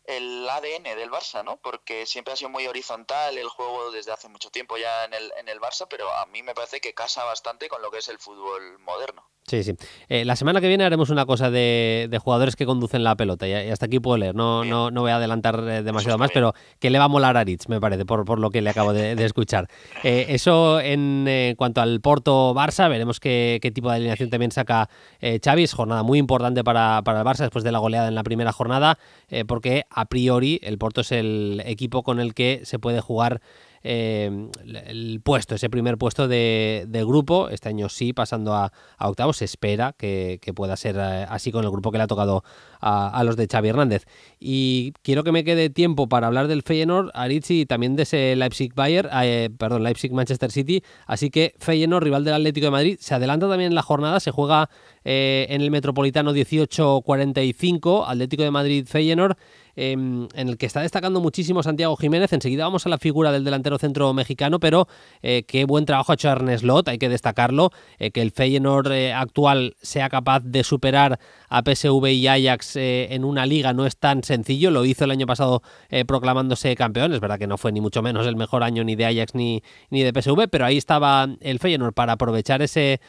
ADN del Barça, ¿no? Porque siempre ha sido muy horizontal el juego desde hace mucho tiempo ya en el Barça, pero a mí me parece que casa bastante con lo que es el fútbol moderno. Sí. La semana que viene haremos una cosa de jugadores que conducen la pelota, y hasta aquí puedo leer. No voy a adelantar demasiado más, pero que le va a molar a Aritz, me parece, por lo que le acabo de escuchar. Eso en cuanto al Porto-Barça, veremos qué tipo de alineación también saca Xavi. Es jornada muy importante para el Barça después de la goleada en la primera jornada, porque a priori el Porto es el equipo con el que se puede jugar ese primer puesto de grupo. Este año sí, pasando a octavos. Se espera que pueda ser así con el grupo que le ha tocado a los de Xavi Hernández. Y quiero que me quede tiempo para hablar del Feyenoord, Aritz, y también de ese Leipzig-Manchester City. Así que Feyenoord, rival del Atlético de Madrid, se adelanta también en la jornada. Se juega en el Metropolitano 18:45, Atlético de Madrid-Feyenoord, en el que está destacando muchísimo Santiago Jiménez. Enseguida vamos a la figura del delantero centro mexicano, pero qué buen trabajo ha hecho Ernest Lot, hay que destacarlo, que el Feyenoord actual sea capaz de superar a PSV y Ajax en una liga no es tan sencillo. Lo hizo el año pasado proclamándose campeón. Es verdad que no fue ni mucho menos el mejor año ni de Ajax ni de PSV, pero ahí estaba el Feyenoord para aprovechar ese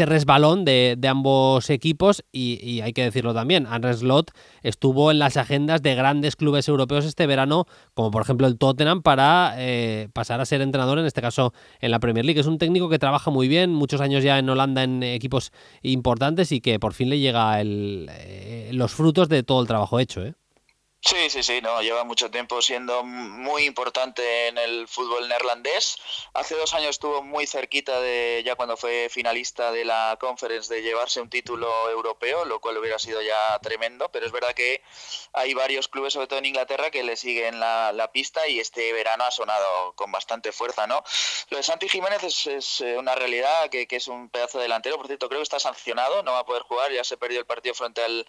resbalón de ambos equipos, y hay que decirlo también, Arne Slot estuvo en las agendas de grandes clubes europeos este verano, como por ejemplo el Tottenham, para pasar a ser entrenador, en este caso en la Premier League. Es un técnico que trabaja muy bien, muchos años ya en Holanda en equipos importantes, y que por fin le llega los frutos de todo el trabajo hecho, Sí, no, lleva mucho tiempo siendo muy importante en el fútbol neerlandés. Hace 2 años estuvo muy cerquita ya cuando fue finalista de la Conference, de llevarse un título europeo, lo cual hubiera sido ya tremendo, pero es verdad que hay varios clubes, sobre todo en Inglaterra, que le siguen la pista, y este verano ha sonado con bastante fuerza, ¿no? Lo de Santi Jiménez es una realidad, que es un pedazo de delantero. Por cierto, creo que está sancionado, no va a poder jugar, ya se perdió el partido frente al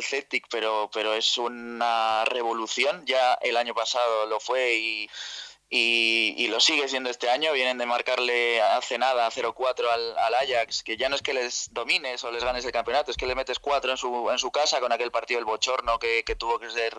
Celtic, pero es una revolución. Ya el año pasado lo fue y lo sigue siendo este año. Vienen de marcarle hace nada 0-4 al Ajax, que ya no es que les domines o les ganes el campeonato, es que le metes 4 en su casa, con aquel partido del bochorno que tuvo que ser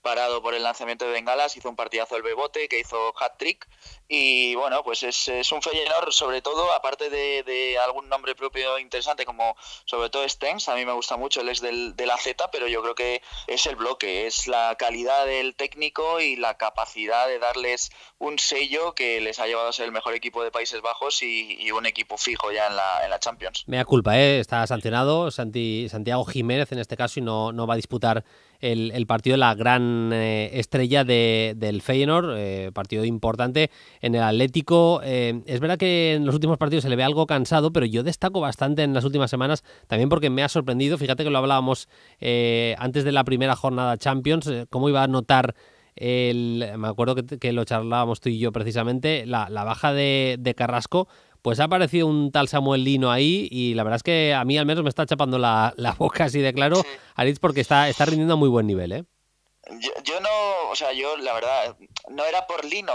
parado por el lanzamiento de bengalas. Hizo un partidazo el Bebote, que hizo hat-trick, y bueno, pues es un Feyenoord, sobre todo, aparte de algún nombre propio interesante, como sobre todo Stengs. A mí me gusta mucho el ex de la Z, pero yo creo que es el bloque, es la calidad del técnico y la capacidad de darles un sello que les ha llevado a ser el mejor equipo de Países Bajos y un equipo fijo ya en la Champions. Mea culpa, está sancionado Santiago Jiménez en este caso y no va a disputar el partido, la gran estrella del Feyenoord, partido importante en el Atlético. Es verdad que en los últimos partidos se le ve algo cansado, pero yo destaco bastante en las últimas semanas, también porque me ha sorprendido. Fíjate que lo hablábamos antes de la primera jornada Champions, cómo iba a notar me acuerdo que lo charlábamos tú y yo precisamente, la baja de Carrasco. Pues ha aparecido un tal Samuel Lino ahí y la verdad es que a mí al menos me está chapando la boca así de claro, sí. Aritz, porque está rindiendo a muy buen nivel, ¿eh? Yo no, o sea, yo la verdad, no era por Lino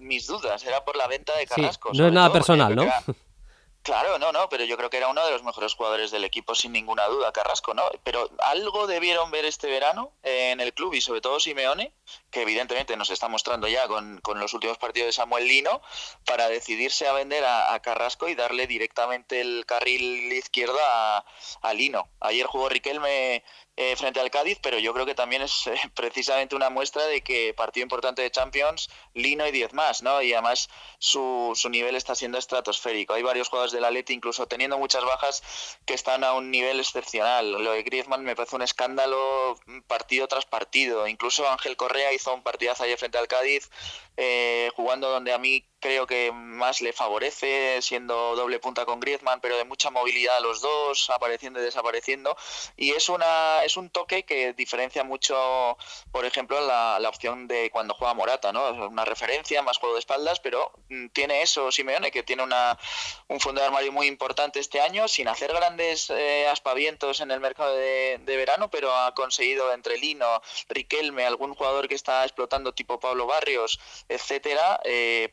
mis dudas, era por la venta de Carrasco. Sí, no es nada personal, ¿no? Claro, no, pero yo creo que era uno de los mejores jugadores del equipo, sin ninguna duda, Carrasco, ¿no? Pero algo debieron ver este verano en el club y sobre todo Simeone, que evidentemente nos está mostrando ya con los últimos partidos de Samuel Lino, para decidirse a vender a Carrasco y darle directamente el carril izquierdo a Lino. Ayer jugó Riquelme frente al Cádiz, pero yo creo que también es precisamente una muestra de que partido importante de Champions, Lino y 10 más, ¿no? Y además su nivel está siendo estratosférico. Hay varios jugadores del Atleti, incluso teniendo muchas bajas, que están a un nivel excepcional. Lo de Griezmann me parece un escándalo partido tras partido. Incluso Ángel Correa hizo un partidazo ayer frente al Cádiz, jugando donde a mí creo que más le favorece, siendo doble punta con Griezmann, pero de mucha movilidad a los dos, apareciendo y desapareciendo, y es un toque que diferencia mucho, por ejemplo, la opción de cuando juega Morata, ¿no? Es una referencia, más juego de espaldas, pero tiene eso Simeone, que tiene un fondo de armario muy importante este año, sin hacer grandes aspavientos en el mercado de verano, pero ha conseguido entre Lino, Riquelme, algún jugador que está explotando tipo Pablo Barrios, etcétera,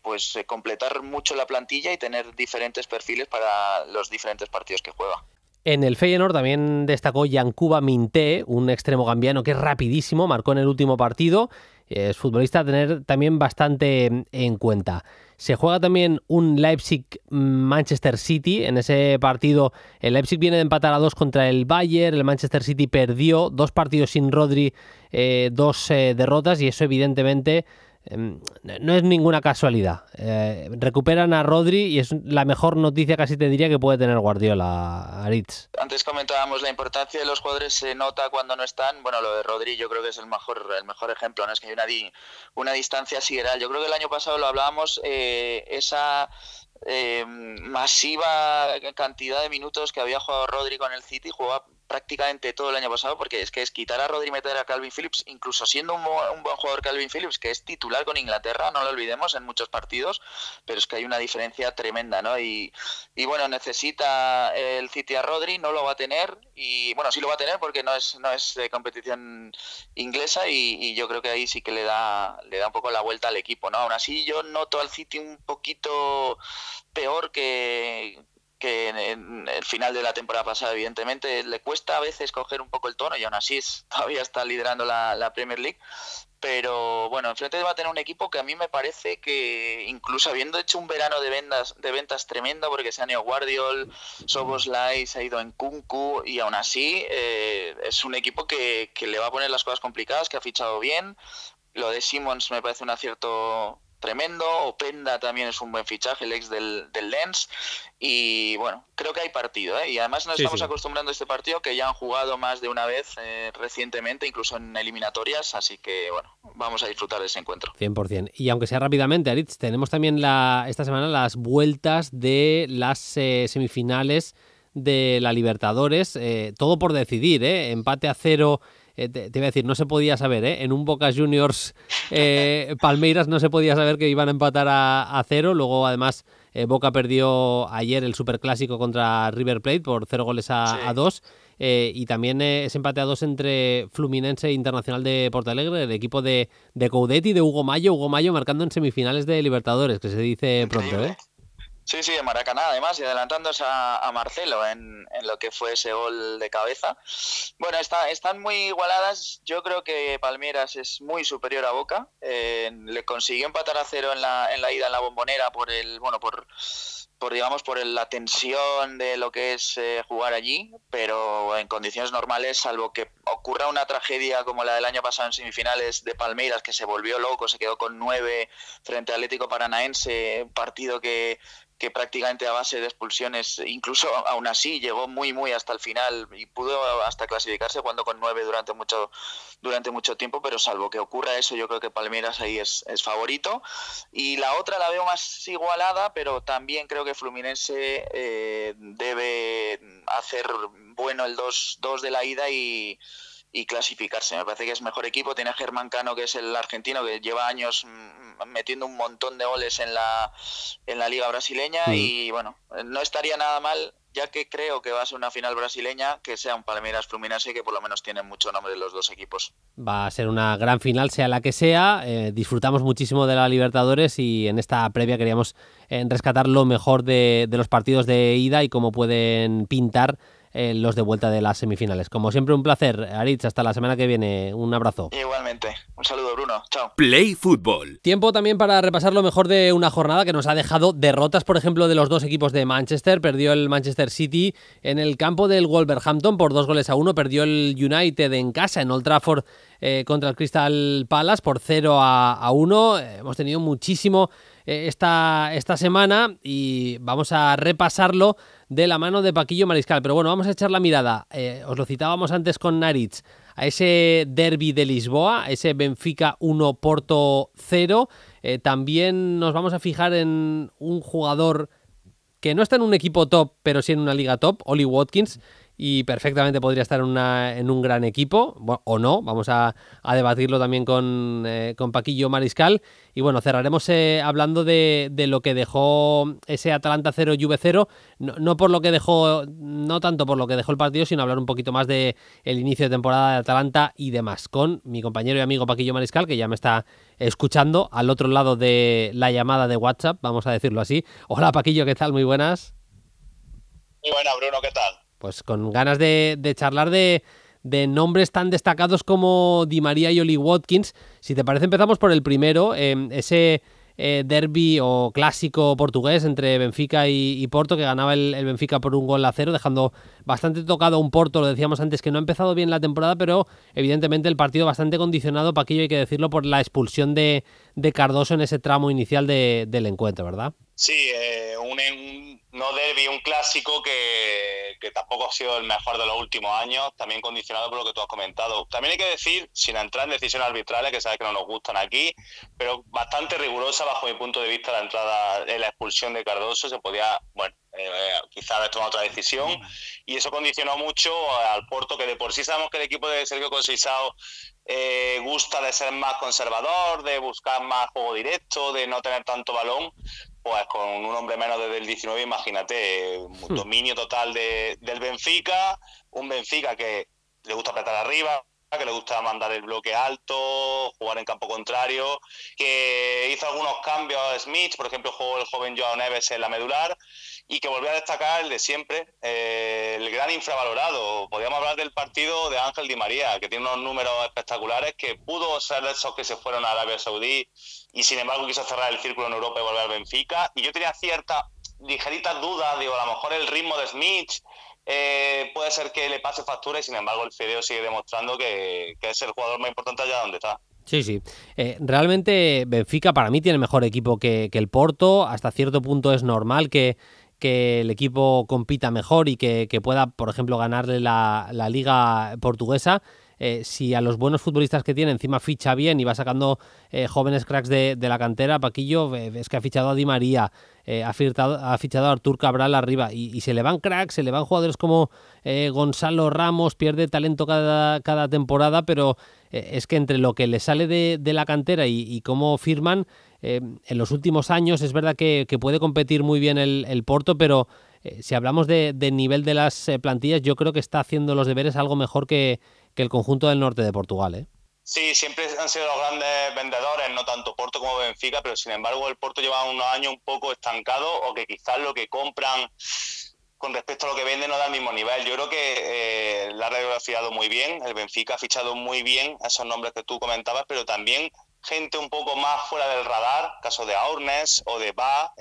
pues completar mucho la plantilla y tener diferentes perfiles para los diferentes partidos que juega. En el Feyenoord también destacó Yankuba Minté, un extremo gambiano que es rapidísimo, marcó en el último partido. Es futbolista a tener también bastante en cuenta. Se juega también un Leipzig-Manchester City. En ese partido el Leipzig viene de empatar a 2 contra el Bayern. El Manchester City perdió 2 partidos sin Rodri, 2 derrotas, y eso evidentemente no es ninguna casualidad. Recuperan a Rodri y es la mejor noticia, casi te diría, que puede tener Guardiola, Aritz. Antes comentábamos la importancia de los jugadores, se nota cuando no están. Bueno, lo de Rodri yo creo que es el mejor ejemplo, ¿no? Es que hay una distancia sideral. Yo creo que el año pasado lo hablábamos, esa masiva cantidad de minutos que había jugado Rodri con el City, jugaba prácticamente todo el año pasado, porque es quitar a Rodri y meter a Calvin Phillips, incluso siendo un buen jugador Calvin Phillips, que es titular con Inglaterra, no lo olvidemos, en muchos partidos, pero es que hay una diferencia tremenda, ¿no? Y bueno, necesita el City a Rodri, no lo va a tener, y bueno, sí lo va a tener porque no es de competición inglesa, y yo creo que ahí sí que le da un poco la vuelta al equipo, ¿no? Aún así yo noto al City un poquito peor que en el final de la temporada pasada. Evidentemente le cuesta a veces coger un poco el tono, y aún así todavía está liderando la Premier League, pero bueno, enfrente va a tener un equipo que a mí me parece que, incluso habiendo hecho un verano de ventas tremendo, porque se han ido Guardiol, Szoboszlai, se ha ido Nkunku, y aún así es un equipo que le va a poner las cosas complicadas, que ha fichado bien. Lo de Simons me parece un acierto tremendo. Openda también es un buen fichaje, el ex del Lens, y bueno, creo que hay partido, ¿eh? Y además nos estamos acostumbrando a este partido, que ya han jugado más de una vez recientemente, incluso en eliminatorias, así que bueno, vamos a disfrutar de ese encuentro. 100%. Y aunque sea rápidamente, Aritz, tenemos también esta semana las vueltas de las semifinales de la Libertadores, todo por decidir, empate a 0. Te iba a decir, no se podía saber, en un Boca Juniors Palmeiras no se podía saber que iban a empatar a 0. Luego además Boca perdió ayer el Superclásico contra River Plate por 0 goles a 2, y también ese empate a 2 entre Fluminense e Internacional de Porto Alegre, el equipo de Coudet y de Hugo Mayo marcando en semifinales de Libertadores, que se dice pronto, Sí, sí, de Maracaná además, y adelantándose a Marcelo en lo que fue ese gol de cabeza. Bueno, están muy igualadas. Yo creo que Palmeiras es muy superior a Boca. Le consiguió empatar a 0 en la ida en la Bombonera por la tensión de lo que es jugar allí, pero en condiciones normales, salvo que ocurra una tragedia como la del año pasado en semifinales de Palmeiras, que se volvió loco, se quedó con 9 frente al Atlético Paranaense, un partido que prácticamente a base de expulsiones, incluso aún así llegó muy muy hasta el final y pudo hasta clasificarse jugando con 9 durante mucho tiempo, pero salvo que ocurra eso, yo creo que Palmeiras ahí es favorito. Y la otra la veo más igualada, pero también creo que Fluminense debe hacer bueno el 2-2 de la ida y clasificarse. Me parece que es mejor equipo. Tiene a Germán Cano, que es el argentino, que lleva años metiendo un montón de goles en la liga brasileña y bueno, no estaría nada mal, ya que creo que va a ser una final brasileña, que sea un Palmeiras Fluminense, que por lo menos tienen mucho nombre los dos equipos. Va a ser una gran final, sea la que sea. Disfrutamos muchísimo de la Libertadores y en esta previa queríamos rescatar lo mejor de los partidos de ida y cómo pueden pintar los de vuelta de las semifinales. Como siempre, un placer, Aritz. Hasta la semana que viene. Un abrazo. Igualmente. Un saludo, Bruno. Chao. Play Fútbol. Tiempo también para repasar lo mejor de una jornada que nos ha dejado derrotas, por ejemplo, de los dos equipos de Manchester. Perdió el Manchester City en el campo del Wolverhampton por 2-1. Perdió el United en casa, en Old Trafford, contra el Crystal Palace por 0-1. Hemos tenido muchísimo esta semana y vamos a repasarlo de la mano de Paquillo Mariscal. Pero bueno, vamos a echar la mirada, os lo citábamos antes con Naritz, a ese derbi de Lisboa, ese Benfica 1 Porto 0. También nos vamos a fijar en un jugador que no está en un equipo top, pero sí en una liga top, Ollie Watkins, y perfectamente podría estar en un gran equipo, o no. Vamos a debatirlo también con Paquillo Mariscal. Y bueno, cerraremos hablando de lo que dejó ese Atalanta 0, Juve 0, no por lo que dejó, no tanto por lo que dejó el partido, sino hablar un poquito más de el inicio de temporada de Atalanta y demás, con mi compañero y amigo Paquillo Mariscal, que ya me está escuchando al otro lado de la llamada de WhatsApp, vamos a decirlo así. Hola Paquillo, ¿qué tal? Muy buenas. Muy buena, Bruno, ¿qué tal? Pues con ganas de charlar de nombres tan destacados como Di María y Ollie Watkins. Si te parece, empezamos por el primero, ese derbi o clásico portugués entre Benfica y Porto, que ganaba el Benfica por 1-0, dejando bastante tocado a un Porto, lo decíamos antes, que no ha empezado bien la temporada, pero evidentemente el partido bastante condicionado, Paquillo, hay que decirlo, por la expulsión de Cardoso en ese tramo inicial del encuentro, ¿verdad? Sí, un no derbi, un clásico que tampoco ha sido el mejor de los últimos años, también condicionado por lo que tú has comentado. También hay que decir, sin entrar en decisiones arbitrales, que sabes que no nos gustan aquí, pero bastante rigurosa bajo mi punto de vista la entrada, la expulsión de Cardoso. Se podía, bueno, quizás haber tomado otra decisión, y eso condicionó mucho al Porto, que de por sí sabemos que el equipo de Sergio Conceição gusta de ser más conservador, de buscar más juego directo, de no tener tanto balón. Pues con un hombre menos desde el 19, imagínate, un dominio total del Benfica, un Benfica que le gusta apretar arriba, que le gusta mandar el bloque alto, jugar en campo contrario, que hizo algunos cambios a Smith, por ejemplo jugó el joven Joao Neves en la medular, y que volvió a destacar el de siempre, el gran infravalorado. Podríamos hablar del partido de Ángel Di María, que tiene unos números espectaculares, que pudo ser de esos que se fueron a Arabia Saudí y sin embargo quiso cerrar el círculo en Europa y volver al Benfica. Y yo tenía ciertas ligeritas dudas, digo, a lo mejor el ritmo de Smith puede ser que le pase factura, y sin embargo el Fideo sigue demostrando que es el jugador más importante allá donde está. Sí. Realmente Benfica para mí tiene mejor equipo que el Porto. Hasta cierto punto es normal que el equipo compita mejor y que pueda, por ejemplo, ganarle la liga portuguesa. Si a los buenos futbolistas que tiene encima ficha bien y va sacando jóvenes cracks de la cantera, Paquillo, es que ha fichado a Di María, ha fichado a Artur Cabral arriba, y se le van cracks, se le van jugadores como Gonzalo Ramos, pierde talento cada temporada, pero es que entre lo que le sale de la cantera y cómo firman, en los últimos años es verdad que puede competir muy bien el Porto, pero si hablamos de nivel de las plantillas, yo creo que está haciendo los deberes algo mejor que el conjunto del norte de Portugal, ¿eh? Sí, siempre han sido los grandes vendedores, no tanto Porto como Benfica, pero sin embargo el Porto lleva unos años un poco estancado o que quizás lo que compran con respecto a lo que venden no da el mismo nivel. Yo creo que la red ha fichado muy bien, el Benfica ha fichado muy bien a esos nombres que tú comentabas, pero también gente un poco más fuera del radar, caso de Aurnes o de Ba,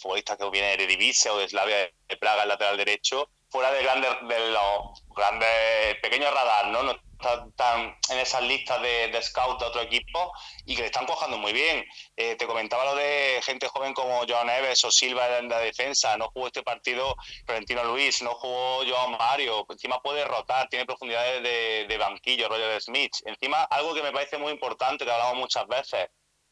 futbolistas que vienen de Eredivisie o de Slavia de Praga, el lateral derecho, fuera de los grandes, pequeños radar, ¿no? No están en esas listas de scout de otro equipo y que le están cojando muy bien. Te comentaba lo de gente joven como Joao Neves o Silva en la defensa. No jugó este partido Florentino Luis, no jugó Joao Mario. Encima puede rotar, tiene profundidades de banquillo, Roger Smith. Encima, algo que me parece muy importante, que hablamos muchas veces,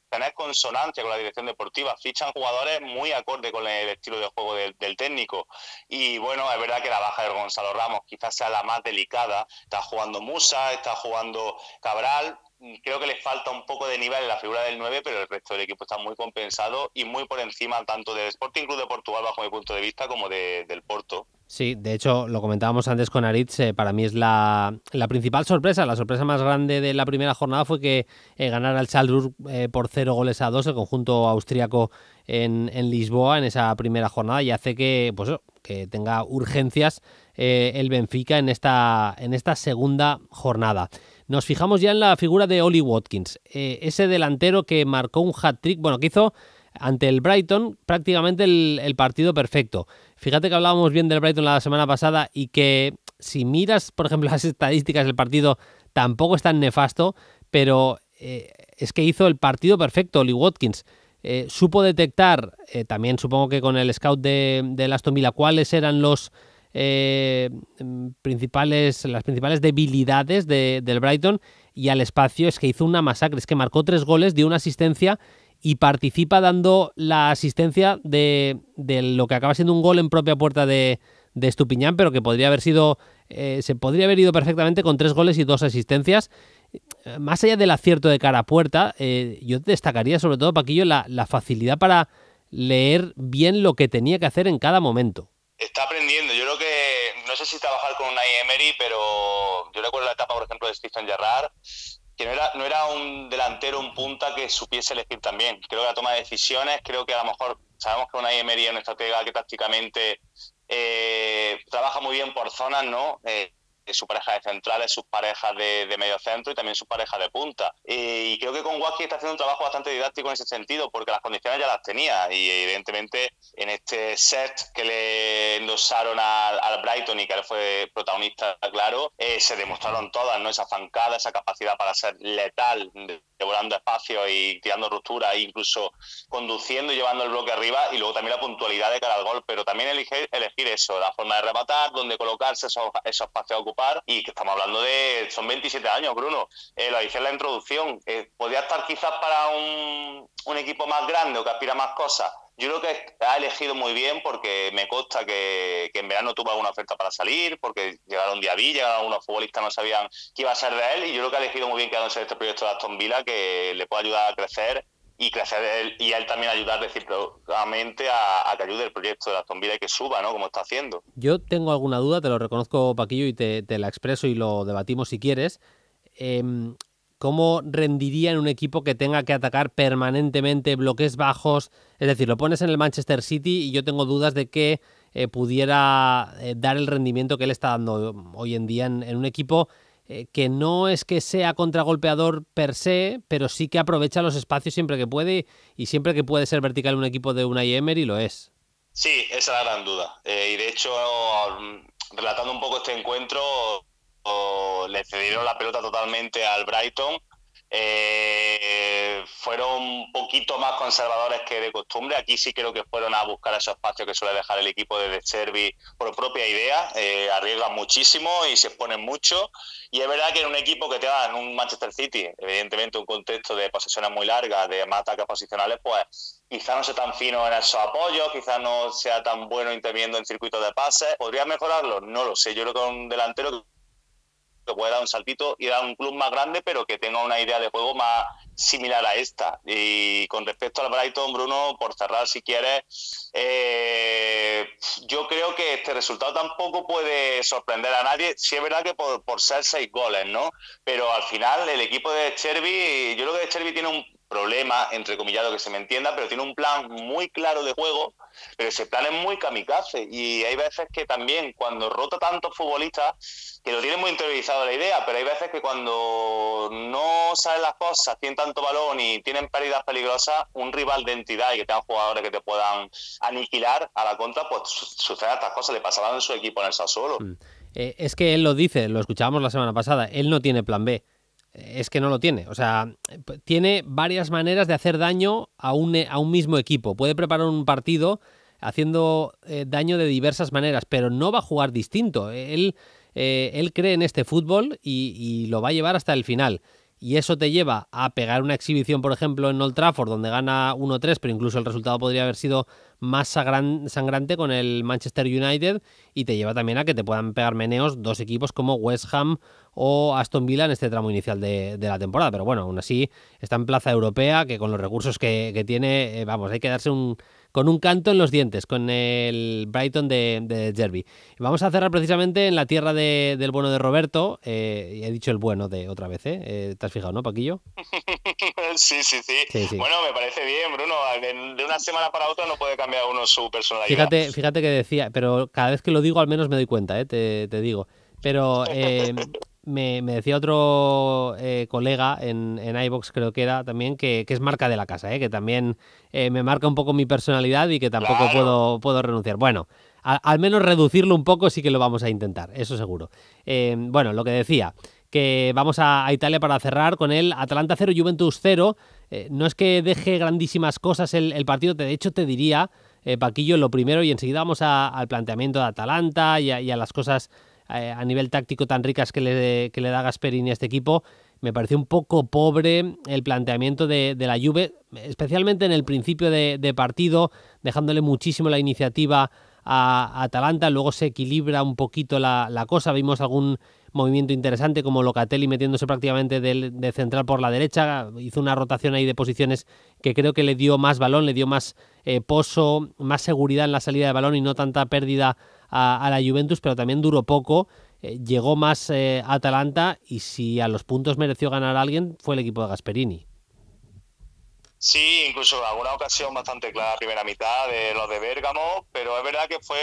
tener consonancia con la dirección deportiva. Fichan jugadores muy acorde con el estilo de juego del técnico. Y bueno, es verdad que la baja de Gonzalo Ramos quizás sea la más delicada. Está jugando Musa, está jugando Cabral. Creo que le falta un poco de nivel en la figura del 9, pero el resto del equipo está muy compensado y muy por encima tanto del Sporting Club de Portugal, bajo mi punto de vista, como del Porto. Sí, de hecho, lo comentábamos antes con Aritz, para mí es la principal sorpresa. La sorpresa más grande de la primera jornada fue que ganara el Salzburg por 0-2 el conjunto austríaco en Lisboa en esa primera jornada, y hace que, pues, que tenga urgencias el Benfica en esta segunda jornada. Nos fijamos ya en la figura de Ollie Watkins, ese delantero que marcó un hat-trick, bueno, que hizo ante el Brighton prácticamente el partido perfecto. Fíjate que hablábamos bien del Brighton la semana pasada y que si miras, por ejemplo, las estadísticas del partido, tampoco es tan nefasto, pero es que hizo el partido perfecto Ollie Watkins. Supo detectar, también supongo que con el scout de Aston Villa, cuáles eran las principales debilidades del Brighton, y al espacio es que hizo una masacre, es que marcó 3 goles, dio una asistencia y participa dando la asistencia de lo que acaba siendo un gol en propia puerta de Estupiñán, pero que podría haber sido se podría haber ido perfectamente con 3 goles y 2 asistencias. Más allá del acierto de cara a puerta, yo destacaría sobre todo, Paquillo, la facilidad para leer bien lo que tenía que hacer en cada momento. Está aprendiendo. Yo creo que, no sé si trabajar con Unai Emery, pero yo recuerdo la etapa, por ejemplo, de Steven Gerrard, que no era un delantero, un punta que supiese elegir también. Creo que la toma de decisiones, creo que a lo mejor sabemos que Unai Emery es un estratega que tácticamente trabaja muy bien por zonas, ¿no? Su pareja de centrales, sus parejas de medio centro y también su pareja de punta. Y creo que con Watkins está haciendo un trabajo bastante didáctico en ese sentido, porque las condiciones ya las tenía y evidentemente en este set que le endosaron al Brighton y que él fue protagonista, claro, se demostraron todas, ¿no? Esa zancada, esa capacidad para ser letal, devorando espacios y tirando rupturas, e incluso conduciendo y llevando el bloque arriba, y luego también la puntualidad de cara al gol, pero también elegir eso, la forma de rematar, dónde colocarse, esos espacios a ocupar, y que estamos hablando son 27 años, Bruno. Lo dije en la introducción, podría estar quizás para un equipo más grande o que aspira a más cosas. Yo creo que ha elegido muy bien, porque me consta que en verano tuvo alguna oferta para salir, porque llegaron Diaby, llegaron algunos futbolistas, no sabían qué iba a ser de él, y yo creo que ha elegido muy bien quedándose en este proyecto de Aston Villa, que le puede ayudar a crecer y a él también ayudar recíprocamente a que ayude el proyecto de Aston Villa y que suba, ¿no? Como está haciendo. Yo tengo alguna duda, te lo reconozco, Paquillo, y te la expreso y lo debatimos si quieres. ¿Cómo rendiría en un equipo que tenga que atacar permanentemente bloques bajos? Es decir, lo pones en el Manchester City y yo tengo dudas de que pudiera dar el rendimiento que él está dando hoy en día en un equipo que no es que sea contragolpeador per se, pero sí que aprovecha los espacios siempre que puede, y siempre que puede ser vertical un equipo de Unai Emery lo es. Sí, esa es la gran duda. Y de hecho, relatando un poco este encuentro, le cedieron la pelota totalmente al Brighton. Fueron un poquito más conservadores que de costumbre. Aquí sí creo que fueron a buscar esos espacios que suele dejar el equipo de De Zerbi por propia idea. Arriesgan muchísimo y se exponen mucho, y es verdad que en un equipo que te da en un Manchester City, evidentemente un contexto de posesiones muy largas, de más ataques posicionales, pues quizá no sea tan fino en esos apoyos, quizá no sea tan bueno interviniendo en circuitos de pases. ¿Podría mejorarlo? No lo sé. Yo creo que un delantero que puede dar un saltito y dar un club más grande, pero que tenga una idea de juego más similar a esta. Y con respecto al Brighton, Bruno, por cerrar si quieres, yo creo que este resultado tampoco puede sorprender a nadie. Sí es verdad que por ser 6 goles, ¿no? Pero al final el equipo de Chervi, yo creo que Chervi tiene un problema, entrecomillado, que se me entienda, pero tiene un plan muy claro de juego, pero ese plan es muy kamikaze, y hay veces que también cuando rota tantos futbolistas, que lo tienen muy interiorizado la idea, pero hay veces que cuando no salen las cosas, tienen tanto balón y tienen pérdidas peligrosas, un rival de entidad y que tengan jugadores que te puedan aniquilar a la contra, pues suceden estas cosas. Le pasaban en su equipo en el Sassuolo. Es que él lo dice, lo escuchábamos la semana pasada, él no tiene plan B. Es que no lo tiene, o sea, tiene varias maneras de hacer daño a un mismo equipo. Puede preparar un partido haciendo daño de diversas maneras, pero no va a jugar distinto. Él cree en este fútbol y lo va a llevar hasta el final. Y eso te lleva a pegar una exhibición, por ejemplo, en Old Trafford, donde gana 1-3, pero incluso el resultado podría haber sido más sangrante con el Manchester United, y te lleva también a que te puedan pegar meneos dos equipos como West Ham o Aston Villa en este tramo inicial de la temporada. Pero bueno, aún así está en plaza europea, que con los recursos que tiene, vamos, hay que darse con un canto en los dientes con el Brighton de Chervi. Vamos a cerrar precisamente en la tierra del bueno de Roberto. He dicho el bueno de otra vez, ¿eh? ¿Te has fijado, no, Paquillo? Sí. Bueno, me parece bien, Bruno. De una semana para otra no puede cambiar uno su personalidad. Fíjate que decía, pero cada vez que lo digo al menos me doy cuenta, te digo. Pero me decía otro colega en iVoox, creo que era también, que es marca de la casa, que también me marca un poco mi personalidad y que tampoco puedo renunciar. Bueno, al menos reducirlo un poco sí que lo vamos a intentar, eso seguro. Bueno, lo que decía, que vamos a Italia para cerrar con el Atalanta 0, Juventus 0. No es que deje grandísimas cosas el partido, de hecho te diría, Paquillo, lo primero, y enseguida vamos al planteamiento de Atalanta y a las cosas a nivel táctico tan ricas que le da Gasperini a este equipo. Me pareció un poco pobre el planteamiento de la Juve, especialmente en el principio de partido, dejándole muchísimo la iniciativa a Atalanta. Luego se equilibra un poquito la cosa. Vimos algún movimiento interesante como Locatelli metiéndose prácticamente de central por la derecha. Hizo una rotación ahí de posiciones que creo que le dio más balón, le dio más pozo, más seguridad en la salida de balón y no tanta pérdida a la Juventus, pero también duró poco. Llegó más Atalanta, y si a los puntos mereció ganar a alguien fue el equipo de Gasperini. Sí, incluso en alguna ocasión bastante clara la primera mitad de los de Bérgamo, pero es verdad que fue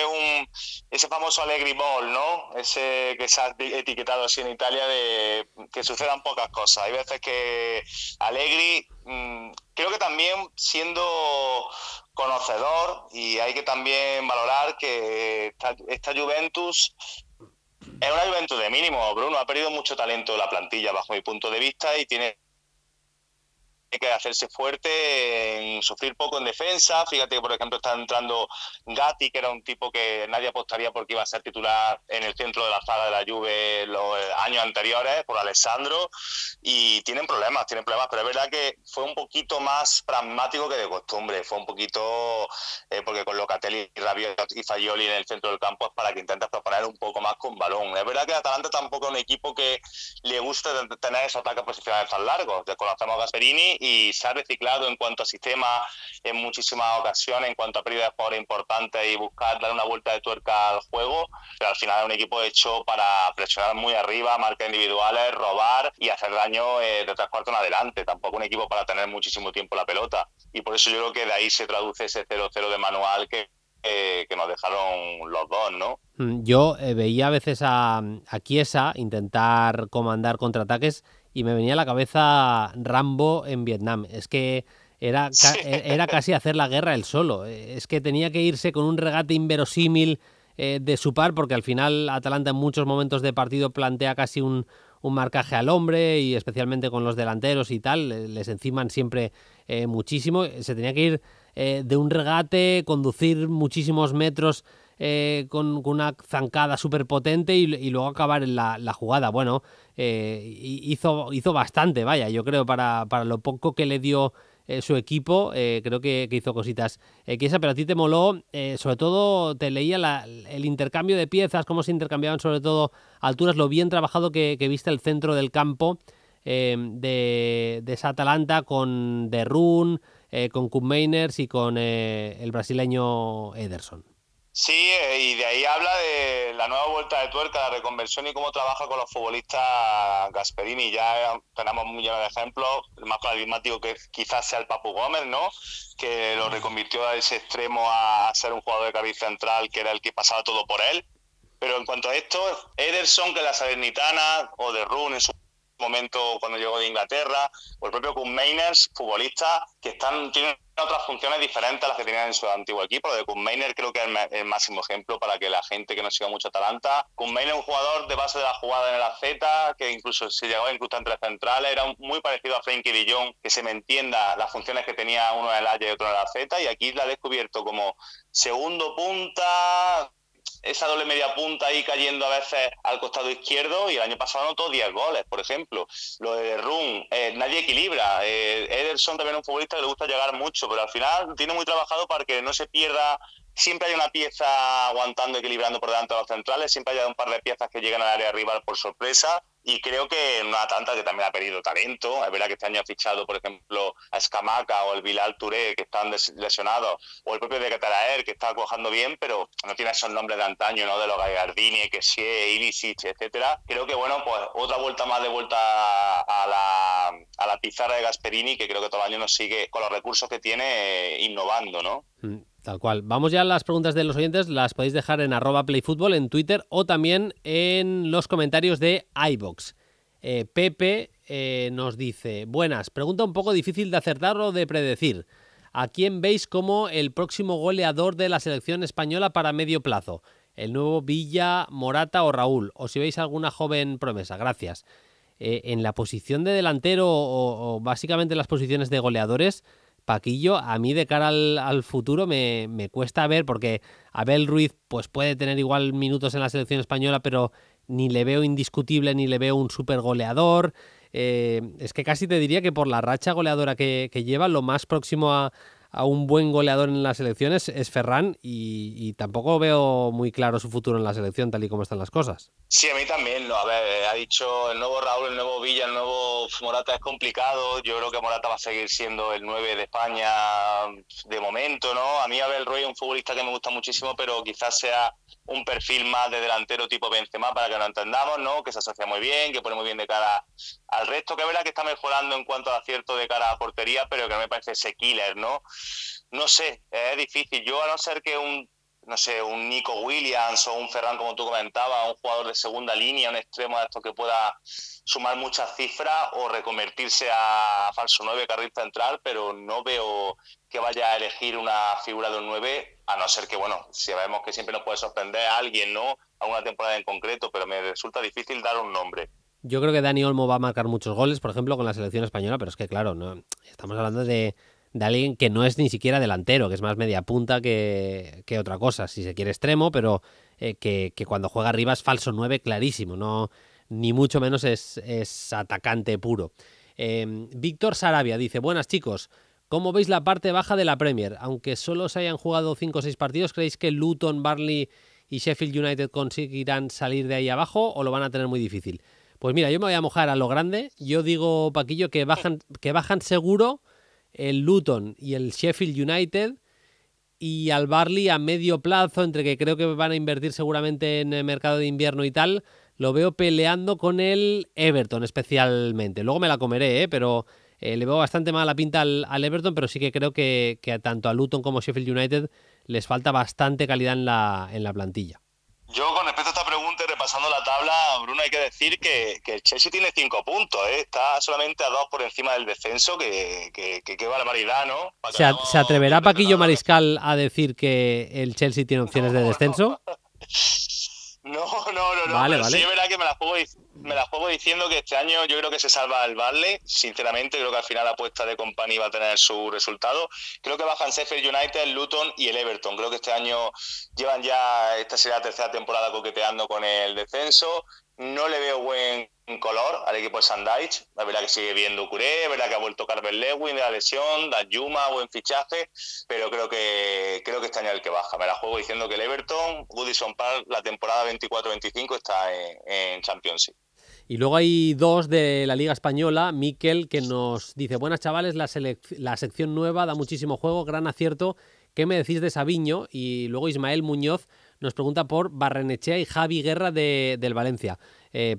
ese famoso Allegri Ball, ¿no? Ese que se ha etiquetado así en Italia, de que sucedan pocas cosas. Hay veces que Allegri, creo que también siendo conocedor, y hay que también valorar que esta Juventus es una Juventus de mínimo, Bruno. Ha perdido mucho talento la plantilla bajo mi punto de vista, y tiene que hacerse fuerte en sufrir poco en defensa. Fíjate que, por ejemplo, está entrando Gatti, que era un tipo que nadie apostaría porque iba a ser titular en el centro de la zaga de la Juve los años anteriores por Alessandro, y tienen problemas, pero es verdad que fue un poquito más pragmático que de costumbre. Fue un poquito porque con Locatelli, Rabiot y Fagioli en el centro del campo es para que intentes proponer un poco más con balón. Es verdad que Atalanta tampoco es un equipo que le gusta tener esos ataques posicionales tan largos. Desconocemos a Gasperini y se ha reciclado en cuanto a sistema en muchísimas ocasiones, en cuanto a pérdida de jugadores importantes y buscar dar una vuelta de tuerca al juego, pero al final es un equipo hecho para presionar muy arriba, marcas individuales, robar y hacer daño de 3 cuartos en adelante. Tampoco un equipo para tener muchísimo tiempo la pelota, y por eso yo creo que de ahí se traduce ese 0-0 de manual que nos dejaron los dos, ¿no? Yo veía a veces a Chiesa intentar comandar contraataques y me venía a la cabeza Rambo en Vietnam. Es que era casi hacer la guerra él solo. Es que tenía que irse con un regate inverosímil de su par, porque al final Atalanta en muchos momentos de partido plantea casi un marcaje al hombre, y especialmente con los delanteros y tal, les enciman siempre muchísimo. Se tenía que ir de un regate, conducir muchísimos metros con una zancada súper potente y luego acabar en la jugada. Bueno, hizo bastante, vaya, yo creo, para lo poco que le dio su equipo, creo que hizo cositas. Chiesa, pero a ti te moló, sobre todo te leía el intercambio de piezas, cómo se intercambiaban sobre todo alturas, lo bien trabajado que viste el centro del campo de esa Atalanta con De Roon, con Koopmeiners y con el brasileño Ederson. Sí, y de ahí habla de la nueva vuelta de tuerca, la reconversión y cómo trabaja con los futbolistas Gasperini. Ya tenemos un millón de ejemplos, el más paradigmático que quizás sea el Papu Gómez, ¿no? Que lo reconvirtió a ese extremo a ser un jugador de carril central, que era el que pasaba todo por él. Pero en cuanto a esto, Ederson, que es la Salernitana, o De Roon en su momento cuando llegó de Inglaterra, o el propio Koopmeiners, futbolistas que tienen otras funciones diferentes a las que tenían en su antiguo equipo. Lo de Koopmeiners creo que es el máximo ejemplo para que la gente que no siga mucho Atalanta. Koopmeiners es un jugador de base de la jugada en el AZ, que incluso se llegó a incrustar entre centrales, era muy parecido a Frenkie de Jong, que se me entienda las funciones que tenía uno en el Ajax y otro en el AZ, y aquí la he descubierto como segundo punta, esa doble media punta ahí cayendo a veces al costado izquierdo, y el año pasado anotó 10 goles, por ejemplo. Lo de Roon, nadie equilibra. Ederson también es un futbolista que le gusta llegar mucho, pero al final tiene muy trabajado para que no se pierda. Siempre hay una pieza aguantando, equilibrando por delante de los centrales, siempre hay un par de piezas que llegan al área rival por sorpresa, y creo que no Atalanta, que también ha perdido talento. Es verdad que este año ha fichado, por ejemplo, a Scamacca o el Bilal Touré, que están lesionados, o el propio de Cataraer, que está cuajando bien, pero no tiene esos nombres de antaño, ¿no? De los Gagliardini, Kessie, Ilicic, etcétera. Creo que, bueno, pues otra vuelta más de vuelta a la pizarra de Gasperini, que creo que todo el año nos sigue, con los recursos que tiene, innovando, ¿no? Tal cual. Vamos ya a las preguntas de los oyentes. Las podéis dejar en @playfutbol en Twitter o también en los comentarios de iVoox. Pepe nos dice: buenas, pregunta un poco difícil de acertar o de predecir. ¿A quién veis como el próximo goleador de la selección española para medio plazo? ¿El nuevo Villa, Morata o Raúl? O si veis alguna joven promesa. Gracias. En la posición de delantero o básicamente las posiciones de goleadores, Paquillo, a mí de cara al futuro me cuesta ver, porque Abel Ruiz pues puede tener igual minutos en la selección española, pero ni le veo indiscutible, ni le veo un super goleador. Es que casi te diría que por la racha goleadora que lleva, lo más próximo a un buen goleador en las selecciones es Ferran, y tampoco veo muy claro su futuro en la selección tal y como están las cosas. Sí, a mí también. A ver, ha dicho el nuevo Raúl, el nuevo Villa, el nuevo Morata es complicado. Yo creo que Morata va a seguir siendo el 9 de España de momento, ¿no? A mí Abel Ruiz es un futbolista que me gusta muchísimo, pero quizás sea un perfil más de delantero tipo Benzema, para que lo entendamos, ¿no? Que se asocia muy bien, que pone muy bien de cara al resto, que es verdad que está mejorando en cuanto al acierto de cara a portería, pero que no me parece ese killer, ¿no? No sé, es difícil. Yo, a no ser que un Nico Williams o un Ferran, como tú comentabas, un jugador de segunda línea, un extremo de estos que pueda sumar muchas cifras o reconvertirse a falso 9, carril central, pero no veo que vaya a elegir una figura de un 9, a no ser que, bueno, si sabemos que siempre nos puede sorprender a alguien, ¿no? A una temporada en concreto, pero me resulta difícil dar un nombre. Yo creo que Dani Olmo va a marcar muchos goles, por ejemplo, con la selección española, pero es que, claro, no estamos hablando de alguien que no es ni siquiera delantero, que es más media punta que otra cosa, si se quiere extremo, pero que cuando juega arriba es falso 9 clarísimo, no, ni mucho menos es atacante puro. Víctor Sarabia dice: buenas chicos, ¿cómo veis la parte baja de la Premier? Aunque solo se hayan jugado 5 o 6 partidos, ¿creéis que Luton, Burnley y Sheffield United conseguirán salir de ahí abajo o lo van a tener muy difícil? Pues mira, yo me voy a mojar a lo grande. Yo digo, Paquillo, que bajan seguro el Luton y el Sheffield United, y al Burnley a medio plazo, entre que creo que van a invertir seguramente en el mercado de invierno y tal, lo veo peleando con el Everton especialmente. Luego me la comeré, pero le veo bastante mala pinta al Everton, pero sí que creo que tanto a Luton como a Sheffield United les falta bastante calidad en la plantilla. Yo, con respecto a esta pregunta y repasando la tabla, Bruno, hay que decir que el Chelsea tiene 5 puntos, ¿eh? Está solamente a 2 por encima del descenso, que barbaridad, ¿no? ¿Se atreverá Paquillo Mariscal a decir que el Chelsea tiene opciones de descenso? No, vale. Sí es verdad que me la juego diciendo que este año yo creo que se salva el Burnley. Sinceramente, creo que al final la apuesta de Company va a tener su resultado. Creo que bajan Sheffield United, el Luton y el Everton. Creo que este año llevan ya, esta será la tercera temporada coqueteando con el descenso. no le veo buen color al equipo de Sandhage. La verdad que sigue viendo Doucouré, es verdad que ha vuelto Calvert-Lewin de la lesión, Danjuma, buen fichaje, pero creo que este año es el que baja. Me la juego diciendo que el Everton, Goodison Park, la temporada 24-25 está en Championship. Y luego hay dos de la Liga Española. Miquel, que nos dice: buenas chavales, la sección nueva da muchísimo juego, gran acierto. ¿Qué me decís de Savinho? Y luego Ismael Muñoz nos pregunta por Barrenechea y Javi Guerra del Valencia.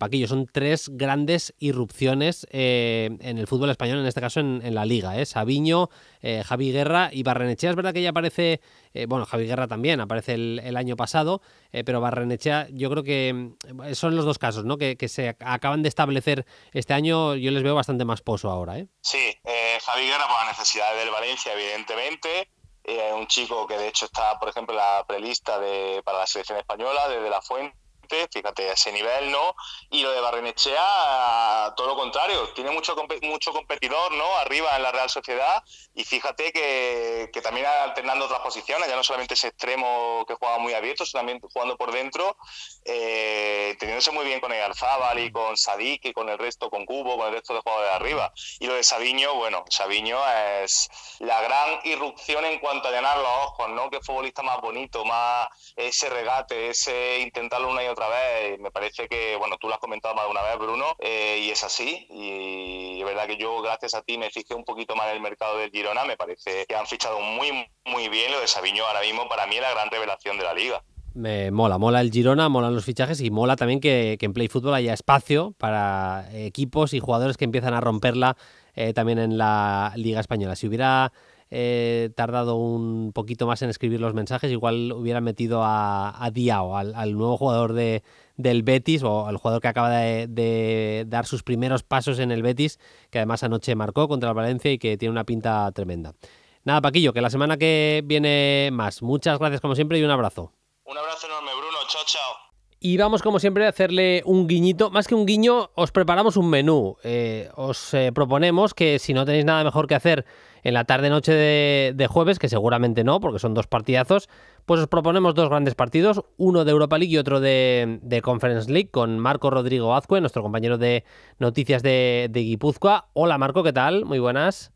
Paquillo, son tres grandes irrupciones en el fútbol español, en este caso en la Liga. Savinho, Javi Guerra y Barrenechea. Es verdad que ya aparece, bueno, Javi Guerra también aparece el año pasado, pero Barrenechea yo creo que son los dos casos, ¿no? Que se acaban de establecer este año. Yo les veo bastante más pozo ahora. Sí, Javi Guerra por las necesidades del Valencia, evidentemente. Un chico que de hecho está, por ejemplo, en la prelista para la selección española desde La Fuente, fíjate, a ese nivel, ¿no? Y lo de Barrenechea, todo lo contrario, tiene mucho competidor, ¿no? Arriba en la Real Sociedad, y fíjate que también alternando otras posiciones, ya no solamente ese extremo que juega muy abierto, sino también jugando por dentro, teniéndose muy bien con Oyarzábal y con Sadik y con el resto, con Cubo, con el resto de jugadores de arriba. Y lo de Savinho, bueno, Savinho es la gran irrupción en cuanto a llenar los ojos, ¿no? Qué futbolista más bonito, más ese regate, ese intentarlo una y otra vez. Me parece que, bueno, tú lo has comentado más de una vez, Bruno, y es así. Y es verdad que yo, gracias a ti, me fijé un poquito más en el mercado del Girona. Me parece que han fichado muy, muy bien. Lo de Savinho ahora mismo para mí es la gran revelación de la Liga. Me mola el Girona, molan los fichajes y mola también que en Play Fútbol haya espacio para equipos y jugadores que empiezan a romperla también en la Liga Española. Si hubiera tardado un poquito más en escribir los mensajes, igual hubiera metido a Diao, al nuevo jugador del Betis, o al jugador que acaba de dar sus primeros pasos en el Betis, que además anoche marcó contra el Valencia y que tiene una pinta tremenda. Nada, Paquillo, que la semana que viene más. Muchas gracias como siempre y un abrazo. Un abrazo enorme, Bruno. Chao, chao. Y vamos, como siempre, a hacerle un guiñito. Más que un guiño, os preparamos un menú. Os proponemos que, si no tenéis nada mejor que hacer en la tarde-noche de jueves, que seguramente no, porque son dos partidazos, pues os proponemos dos grandes partidos, uno de Europa League y otro de Conference League, con Marco Rodrigo Azcue, nuestro compañero de noticias de Guipúzcoa. Hola, Marco, ¿qué tal? Muy buenas.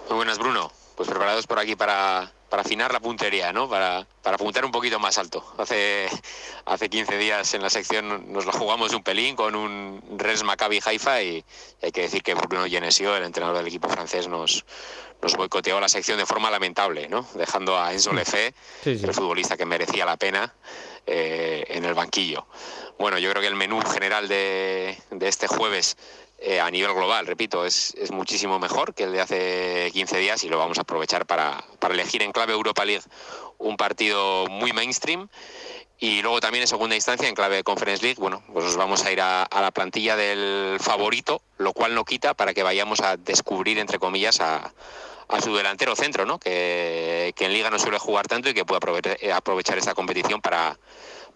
Muy buenas, Bruno. Pues preparados por aquí para afinar la puntería, ¿no? Para apuntar un poquito más alto. Hace 15 días en la sección nos la jugamos un pelín con un Rennes Maccabi Haifa, y hay que decir que Bruno Genesio, el entrenador del equipo francés, nos boicoteó la sección de forma lamentable, ¿no? Dejando a Enzo Lefebvre, el futbolista que merecía la pena, en el banquillo. Bueno, yo creo que el menú general de este jueves, a nivel global, repito, es muchísimo mejor que el de hace 15 días, y lo vamos a aprovechar para elegir en clave Europa League un partido muy mainstream, y luego también en segunda instancia en clave Conference League, bueno, pues nos vamos a ir a la plantilla del favorito, lo cual no quita para que vayamos a descubrir, entre comillas, a su delantero centro, ¿no? Que en Liga no suele jugar tanto y que puede aprovechar esta competición para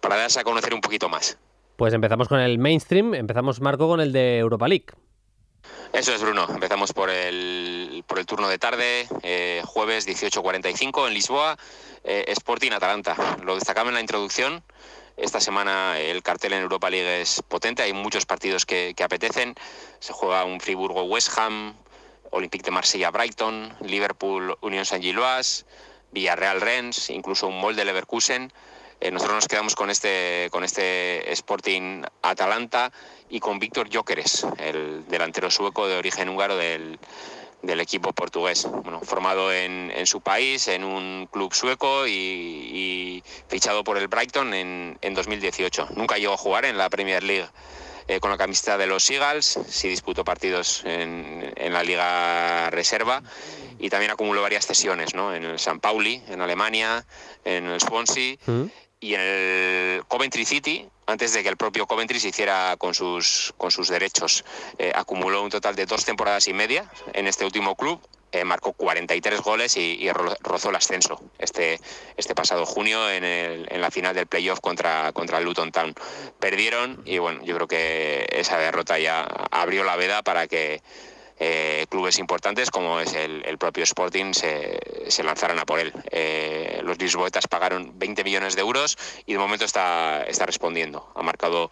darse a conocer un poquito más. Pues empezamos con el mainstream, empezamos, Marco, con el de Europa League. Eso es, Bruno. Empezamos por el turno de tarde, jueves 18:45 en Lisboa, Sporting Atalanta. Lo destacaba en la introducción. Esta semana el cartel en Europa League es potente, hay muchos partidos que apetecen. Se juega un Friburgo-West Ham, Olympique de Marsella-Brighton, Liverpool-Unión Saint-Gilloise, Villarreal-Rennes, incluso un Molde-Leverkusen. Nosotros nos quedamos con este Sporting Atalanta y con Víctor Gyökeres, el delantero sueco de origen húngaro del equipo portugués. Bueno, formado en su país, en un club sueco y fichado por el Brighton en 2018. Nunca llegó a jugar en la Premier League con la camiseta de los Seagulls, sí disputó partidos en la Liga Reserva, y también acumuló varias cesiones, ¿no? En el St. Pauli, en Alemania, en el Swansea y en el Coventry City, antes de que el propio Coventry se hiciera con sus derechos. Acumuló un total de 2 temporadas y media en este último club, marcó 43 goles y rozó el ascenso este pasado junio en la final del playoff contra el Luton Town. Perdieron y bueno, yo creo que esa derrota ya abrió la veda para que clubes importantes como es el propio Sporting se lanzaran a por él. Los lisboetas pagaron 20 millones de euros y de momento está respondiendo. Ha marcado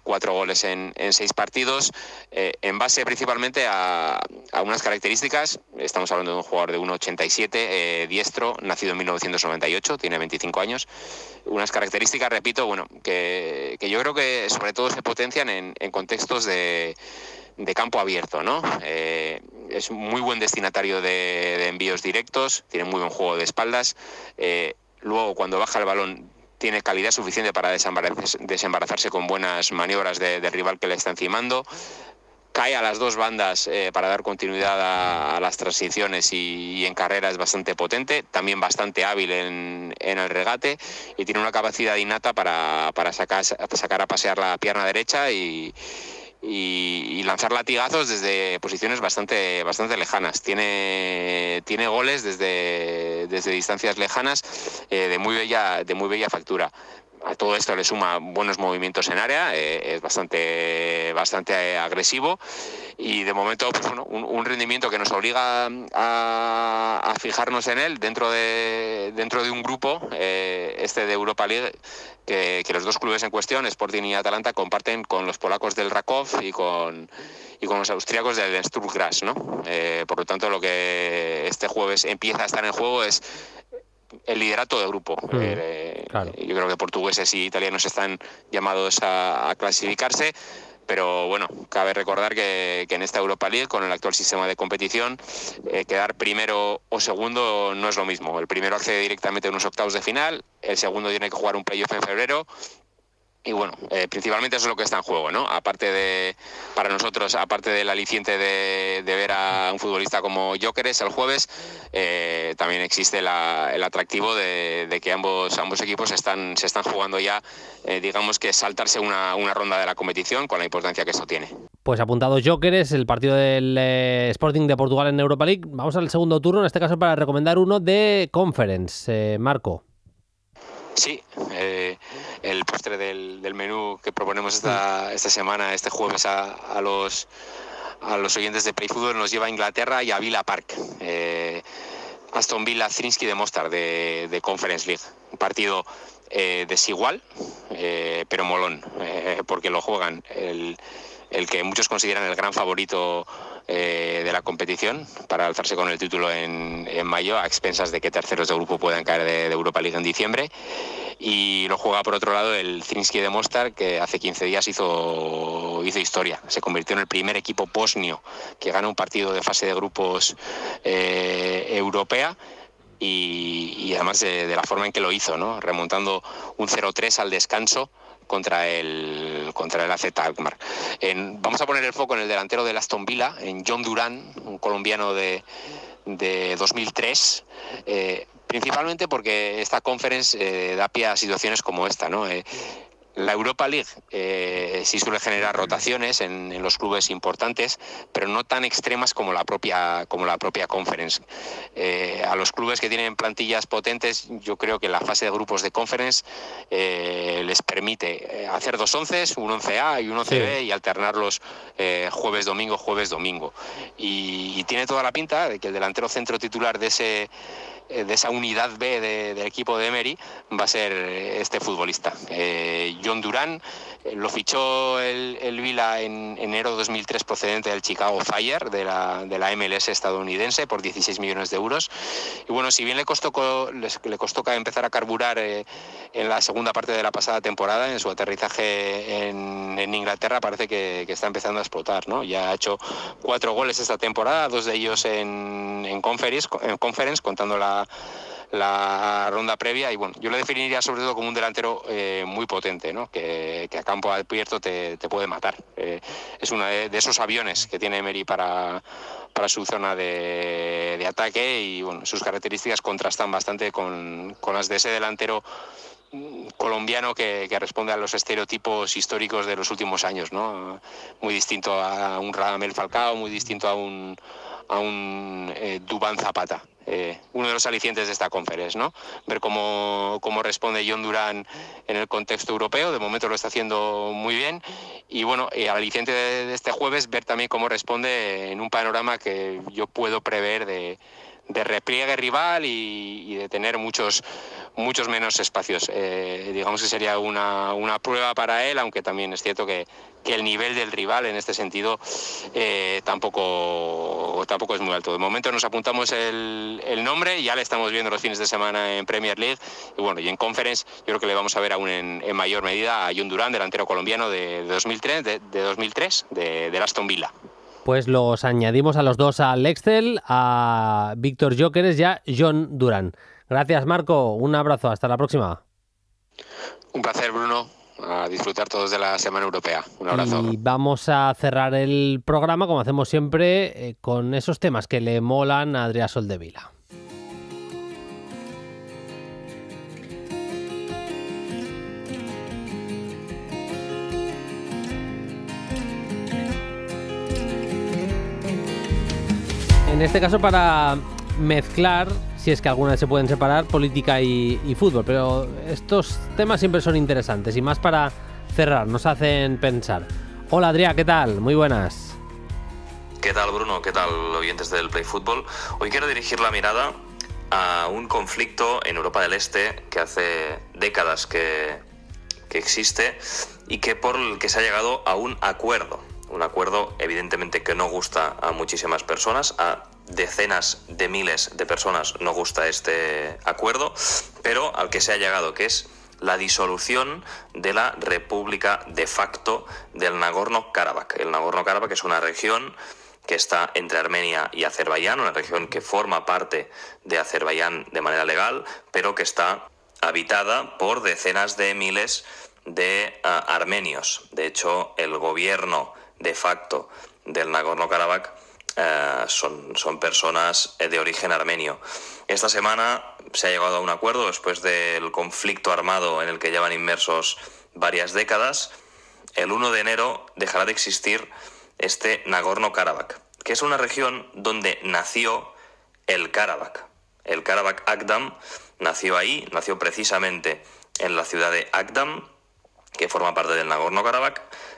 4 goles en 6 partidos, en base principalmente a unas características. Estamos hablando de un jugador de 1,87, diestro, nacido en 1998, tiene 25 años. Unas características, repito, bueno, que yo creo que sobre todo se potencian en contextos de campo abierto, ¿no? Es muy buen destinatario de envíos directos, tiene muy buen juego de espaldas. Luego, cuando baja el balón, tiene calidad suficiente para desembarazarse con buenas maniobras del rival que le está encimando. Cae a las dos bandas para dar continuidad a las transiciones y en carrera es bastante potente, también bastante hábil en el regate y tiene una capacidad innata para sacar a pasear la pierna derecha y lanzar latigazos desde posiciones bastante lejanas. Tiene goles desde distancias lejanas de muy bella factura. A todo esto le suma buenos movimientos en área, es bastante agresivo y de momento pues bueno, un rendimiento que nos obliga a fijarnos en él dentro de un grupo de Europa League que los dos clubes en cuestión, Sporting y Atalanta, comparten con los polacos del Rakov y con los austriacos del Sturm Graz, ¿no? Por lo tanto, lo que este jueves empieza a estar en juego es el liderato del grupo. Claro. Yo creo que portugueses y italianos están llamados a clasificarse, pero bueno, cabe recordar que en esta Europa League, con el actual sistema de competición, quedar primero o segundo no es lo mismo. El primero accede directamente a unos octavos de final, el segundo tiene que jugar un playoff en febrero. Y bueno, principalmente eso es lo que está en juego, ¿no? Para nosotros, aparte del aliciente de ver a un futbolista como Gyökeres el jueves, también existe el atractivo de que ambos equipos se están jugando ya, digamos que saltarse una ronda de la competición con la importancia que esto tiene. Pues apuntados Gyökeres, el partido del Sporting de Portugal en Europa League. Vamos al segundo turno, en este caso para recomendar uno de Conference. Marco. Sí, el postre del menú que proponemos esta semana, este jueves, a los oyentes de Play Fútbol nos lleva a Inglaterra y a Villa Park. Aston Villa Zrinjski de Mostar de Conference League. Un partido desigual, pero molón, porque lo juegan el que muchos consideran el gran favorito de la competición para alzarse con el título en mayo, a expensas de que terceros de grupo puedan caer de Europa League en diciembre, y lo juega por otro lado el Zrinjski de Mostar, que hace 15 días hizo historia, se convirtió en el primer equipo bosnio que gana un partido de fase de grupos europea, y además de la forma en que lo hizo, ¿no? Remontando un 0-3 al descanso contra el AZ Alkmaar. Vamos a poner el foco en el delantero del Aston Villa, en John Duran, un colombiano de 2003, principalmente porque esta conference da pie a situaciones como esta, ¿no? La Europa League sí suele generar rotaciones en los clubes importantes, pero no tan extremas como la propia Conference. A los clubes que tienen plantillas potentes, yo creo que la fase de grupos de Conference les permite hacer 2 onces, un 11A y un 11B, sí, y alternarlos jueves-domingo. Y tiene toda la pinta de que el delantero centro titular de esa unidad B del equipo de Emery va a ser este futbolista. John Duran lo fichó el Villa en enero de 2003 procedente del Chicago Fire de la MLS estadounidense por 16 millones de euros. Y bueno, si bien le costó empezar a carburar en la segunda parte de la pasada temporada, en su aterrizaje en Inglaterra, parece que está empezando a explotar, ¿no? Ya ha hecho 4 goles esta temporada, 2 de ellos en Conference, contando la ronda previa, y bueno, yo lo definiría sobre todo como un delantero muy potente, ¿no? Que a campo abierto te puede matar. Es uno de esos aviones que tiene Emery para su zona de ataque, y bueno, sus características contrastan bastante con las de ese delantero colombiano que responde a los estereotipos históricos de los últimos años, ¿no? Muy distinto a un Radamel Falcao, muy distinto a un Duván Zapata. uno de los alicientes de esta conferencia, ¿no? Ver cómo responde John Duran en el contexto europeo. De momento lo está haciendo muy bien. Y bueno, al aliciente de este jueves, ver también cómo responde en un panorama que yo puedo prever de repliegue rival y de tener muchos menos espacios. Digamos que sería una prueba para él, aunque también es cierto que el nivel del rival en este sentido tampoco es muy alto. De momento nos apuntamos el nombre, ya le estamos viendo los fines de semana en Premier League, y bueno, y en Conference yo creo que le vamos a ver aún en mayor medida a John Duran, delantero colombiano de 2003, del Aston Villa. Pues los añadimos a los dos al Excel, a Víctor Gyökeres y a John Duran. Gracias, Marco. Un abrazo. Hasta la próxima. Un placer, Bruno. A disfrutar todos de la Semana Europea. Un abrazo. Y vamos a cerrar el programa, como hacemos siempre, con esos temas que le molan a Adrià Soldevila. En este caso para mezclar, si es que alguna vez se pueden separar, política y fútbol, pero estos temas siempre son interesantes y más para cerrar, nos hacen pensar. Hola Adrià, ¿qué tal? Muy buenas. ¿Qué tal, Bruno? ¿Qué tal, oyentes del Play Fútbol? Hoy quiero dirigir la mirada a un conflicto en Europa del Este que hace décadas que existe y que por el que se ha llegado a un acuerdo evidentemente que no gusta a muchísimas personas, a decenas de miles de personas no gusta este acuerdo, pero al que se ha llegado, que es la disolución de la República de facto del Nagorno-Karabaj. El Nagorno-Karabaj es una región que está entre Armenia y Azerbaiyán, una región que forma parte de Azerbaiyán de manera legal, pero que está habitada por decenas de miles de armenios. De hecho, el gobierno de facto del Nagorno-Karabaj son personas de origen armenio. Esta semana se ha llegado a un acuerdo después del conflicto armado en el que llevan inmersos varias décadas. El 1 de enero dejará de existir este Nagorno-Karabaj, que es una región donde nació el Karabaj. El Karabaj Akdam nació ahí, nació precisamente en la ciudad de Akdam, que forma parte del Nagorno-Karabaj.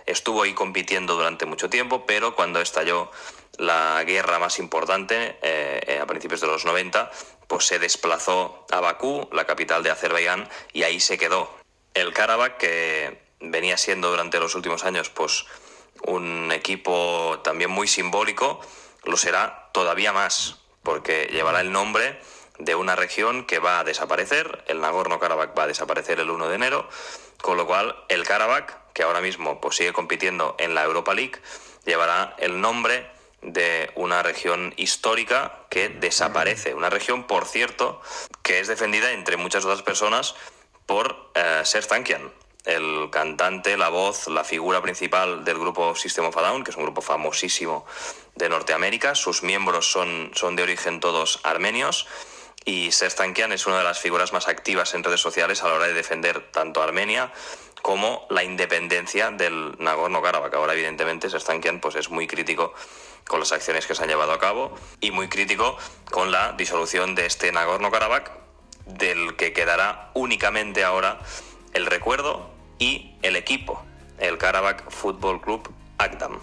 Estuvo ahí compitiendo durante mucho tiempo, pero cuando estalló la guerra más importante, a principios de los 90, pues se desplazó a Bakú, la capital de Azerbaiyán, y ahí se quedó. El Karabaj, que venía siendo durante los últimos años pues un equipo también muy simbólico, lo será todavía más, porque llevará el nombre de una región que va a desaparecer. El Nagorno-Karabaj va a desaparecer el 1 de enero, con lo cual el Karabaj, que ahora mismo pues sigue compitiendo en la Europa League, llevará el nombre de una región histórica que desaparece. Una región, por cierto, que es defendida, entre muchas otras personas, por Serj-Tankian, el cantante, la voz, la figura principal del grupo System of a Down, que es un grupo famosísimo de Norteamérica. Sus miembros son de origen todos armenios, y Serj-Tankian es una de las figuras más activas en redes sociales a la hora de defender tanto Armenia como la independencia del Nagorno-Karabaj. Ahora, evidentemente, Serj-Tankian pues es muy crítico con las acciones que se han llevado a cabo y muy crítico con la disolución de este Nagorno-Karabaj, del que quedará únicamente ahora el recuerdo y el equipo, el Karabaj Football Club Akdam.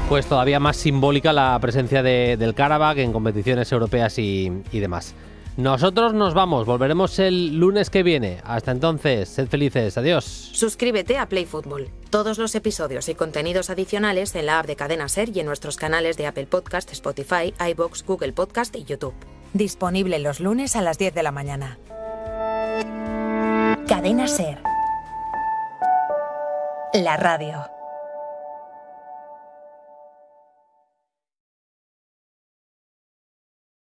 Pues todavía más simbólica la presencia del Karabaj en competiciones europeas y demás. Nosotros nos vamos, volveremos el lunes que viene. Hasta entonces, sed felices, adiós. Suscríbete a Play Fútbol. Todos los episodios y contenidos adicionales en la app de Cadena Ser y en nuestros canales de Apple Podcast, Spotify, iVoox, Google Podcast y YouTube. Disponible los lunes a las 10 de la mañana. Cadena Ser. La radio.